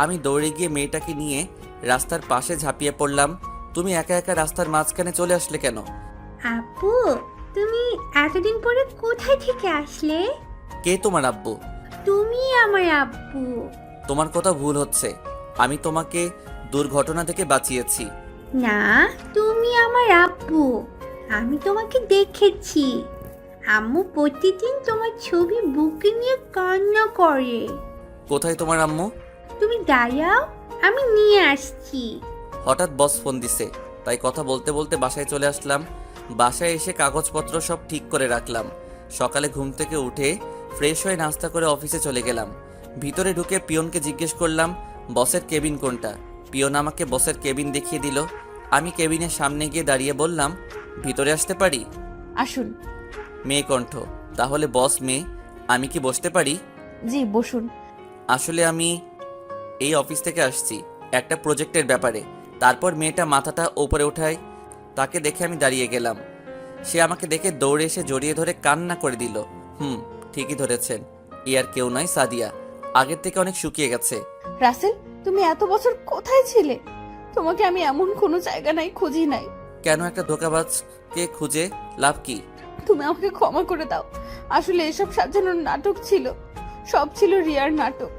Speaker 2: আমি দৌড়ে গিয়ে মেয়েটাকে নিয়ে রাস্তার পাশে ঝাঁপিয়ে পড়লাম। তুমি একা একা রাস্তার মাঝখানে চলে আসলে কেন?
Speaker 1: আপু, তুমি এতদিন পরে কোথায় থেকে আসলে?
Speaker 2: কে তোমার আব্বু?
Speaker 1: তুমি আমার আব্বু।
Speaker 2: তোমার কথা ভুল হচ্ছে। আমি তোমাকে দুর্ঘটনা থেকে বাঁচিয়েছি।
Speaker 1: না, তুমি আমার আব্বু। আমি তোমাকে দেখেছি। আম্মু প্রতিদিন তোমার ছবি বুকে নিয়ে কান্না করে।
Speaker 2: কোথায় তোমার আম্মু?
Speaker 1: তুমি দাঁড়াও, আমি নিয়ে আসছি।
Speaker 2: হঠাৎ বস ফোন দিছে, তাই কথা বলতে বলতে বাসায় চলে আসলাম। বাসায় এসে কাগজপত্র সব ঠিক করে রাখলাম। সকালে ঘুম থেকে উঠে ফ্রেশ হয়ে নাস্তা করে অফিসে চলে গেলাম। ভিতরে ঢুকে পিয়নকে জিজ্ঞেস করলাম বসের কেবিন কোনটা। পিয়ন আমাকে বসের কেবিন দেখিয়ে দিল। আমি কেবিনের সামনে গিয়ে দাঁড়িয়ে বললাম, ভিতরে আসতে পারি?
Speaker 3: আসুন।
Speaker 2: মেয়ে কণ্ঠ, তাহলে বস মেয়ে, আমি কি বসতে পারি?
Speaker 3: জি বসুন।
Speaker 2: আসলে আমি এই অফিস থেকে আসছি একটা প্রজেক্টের ব্যাপারে। তারপর মেয়েটা মাথাটা ওপরে ওঠায়। তাকে দেখে আমি দাঁড়িয়ে গেলাম। সে আমাকে দেখে দৌড়ে এসে জড়িয়ে ধরে কান্না করে দিল। ঠিকই ধরেছেন, এ আর কেউ নয়, সাদিয়া। আগের থেকে অনেক শুকিয়ে গেছে।
Speaker 3: রাসেল, তুমি এত বছর কোথায় ছিলে? তোমাকে আমি এমন কোনো জায়গা নাই খুঁজি নাই।
Speaker 2: কেন? একটা ধোঁকাবাজকে খুঁজে লাভ কি?
Speaker 3: তুমি আমাকে ক্ষমা করে দাও। আসলে এসব সাজানোর নাটক ছিল, সব ছিল রিয়ার নাটক।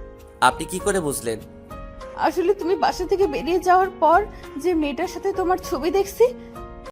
Speaker 2: আপনি কি করে বুঝলেন?
Speaker 3: আসলে তুমি বাসা থেকে বেরিয়ে যাওয়ার পর যে মেয়েটার সাথে তোমার ছবি দেখছি,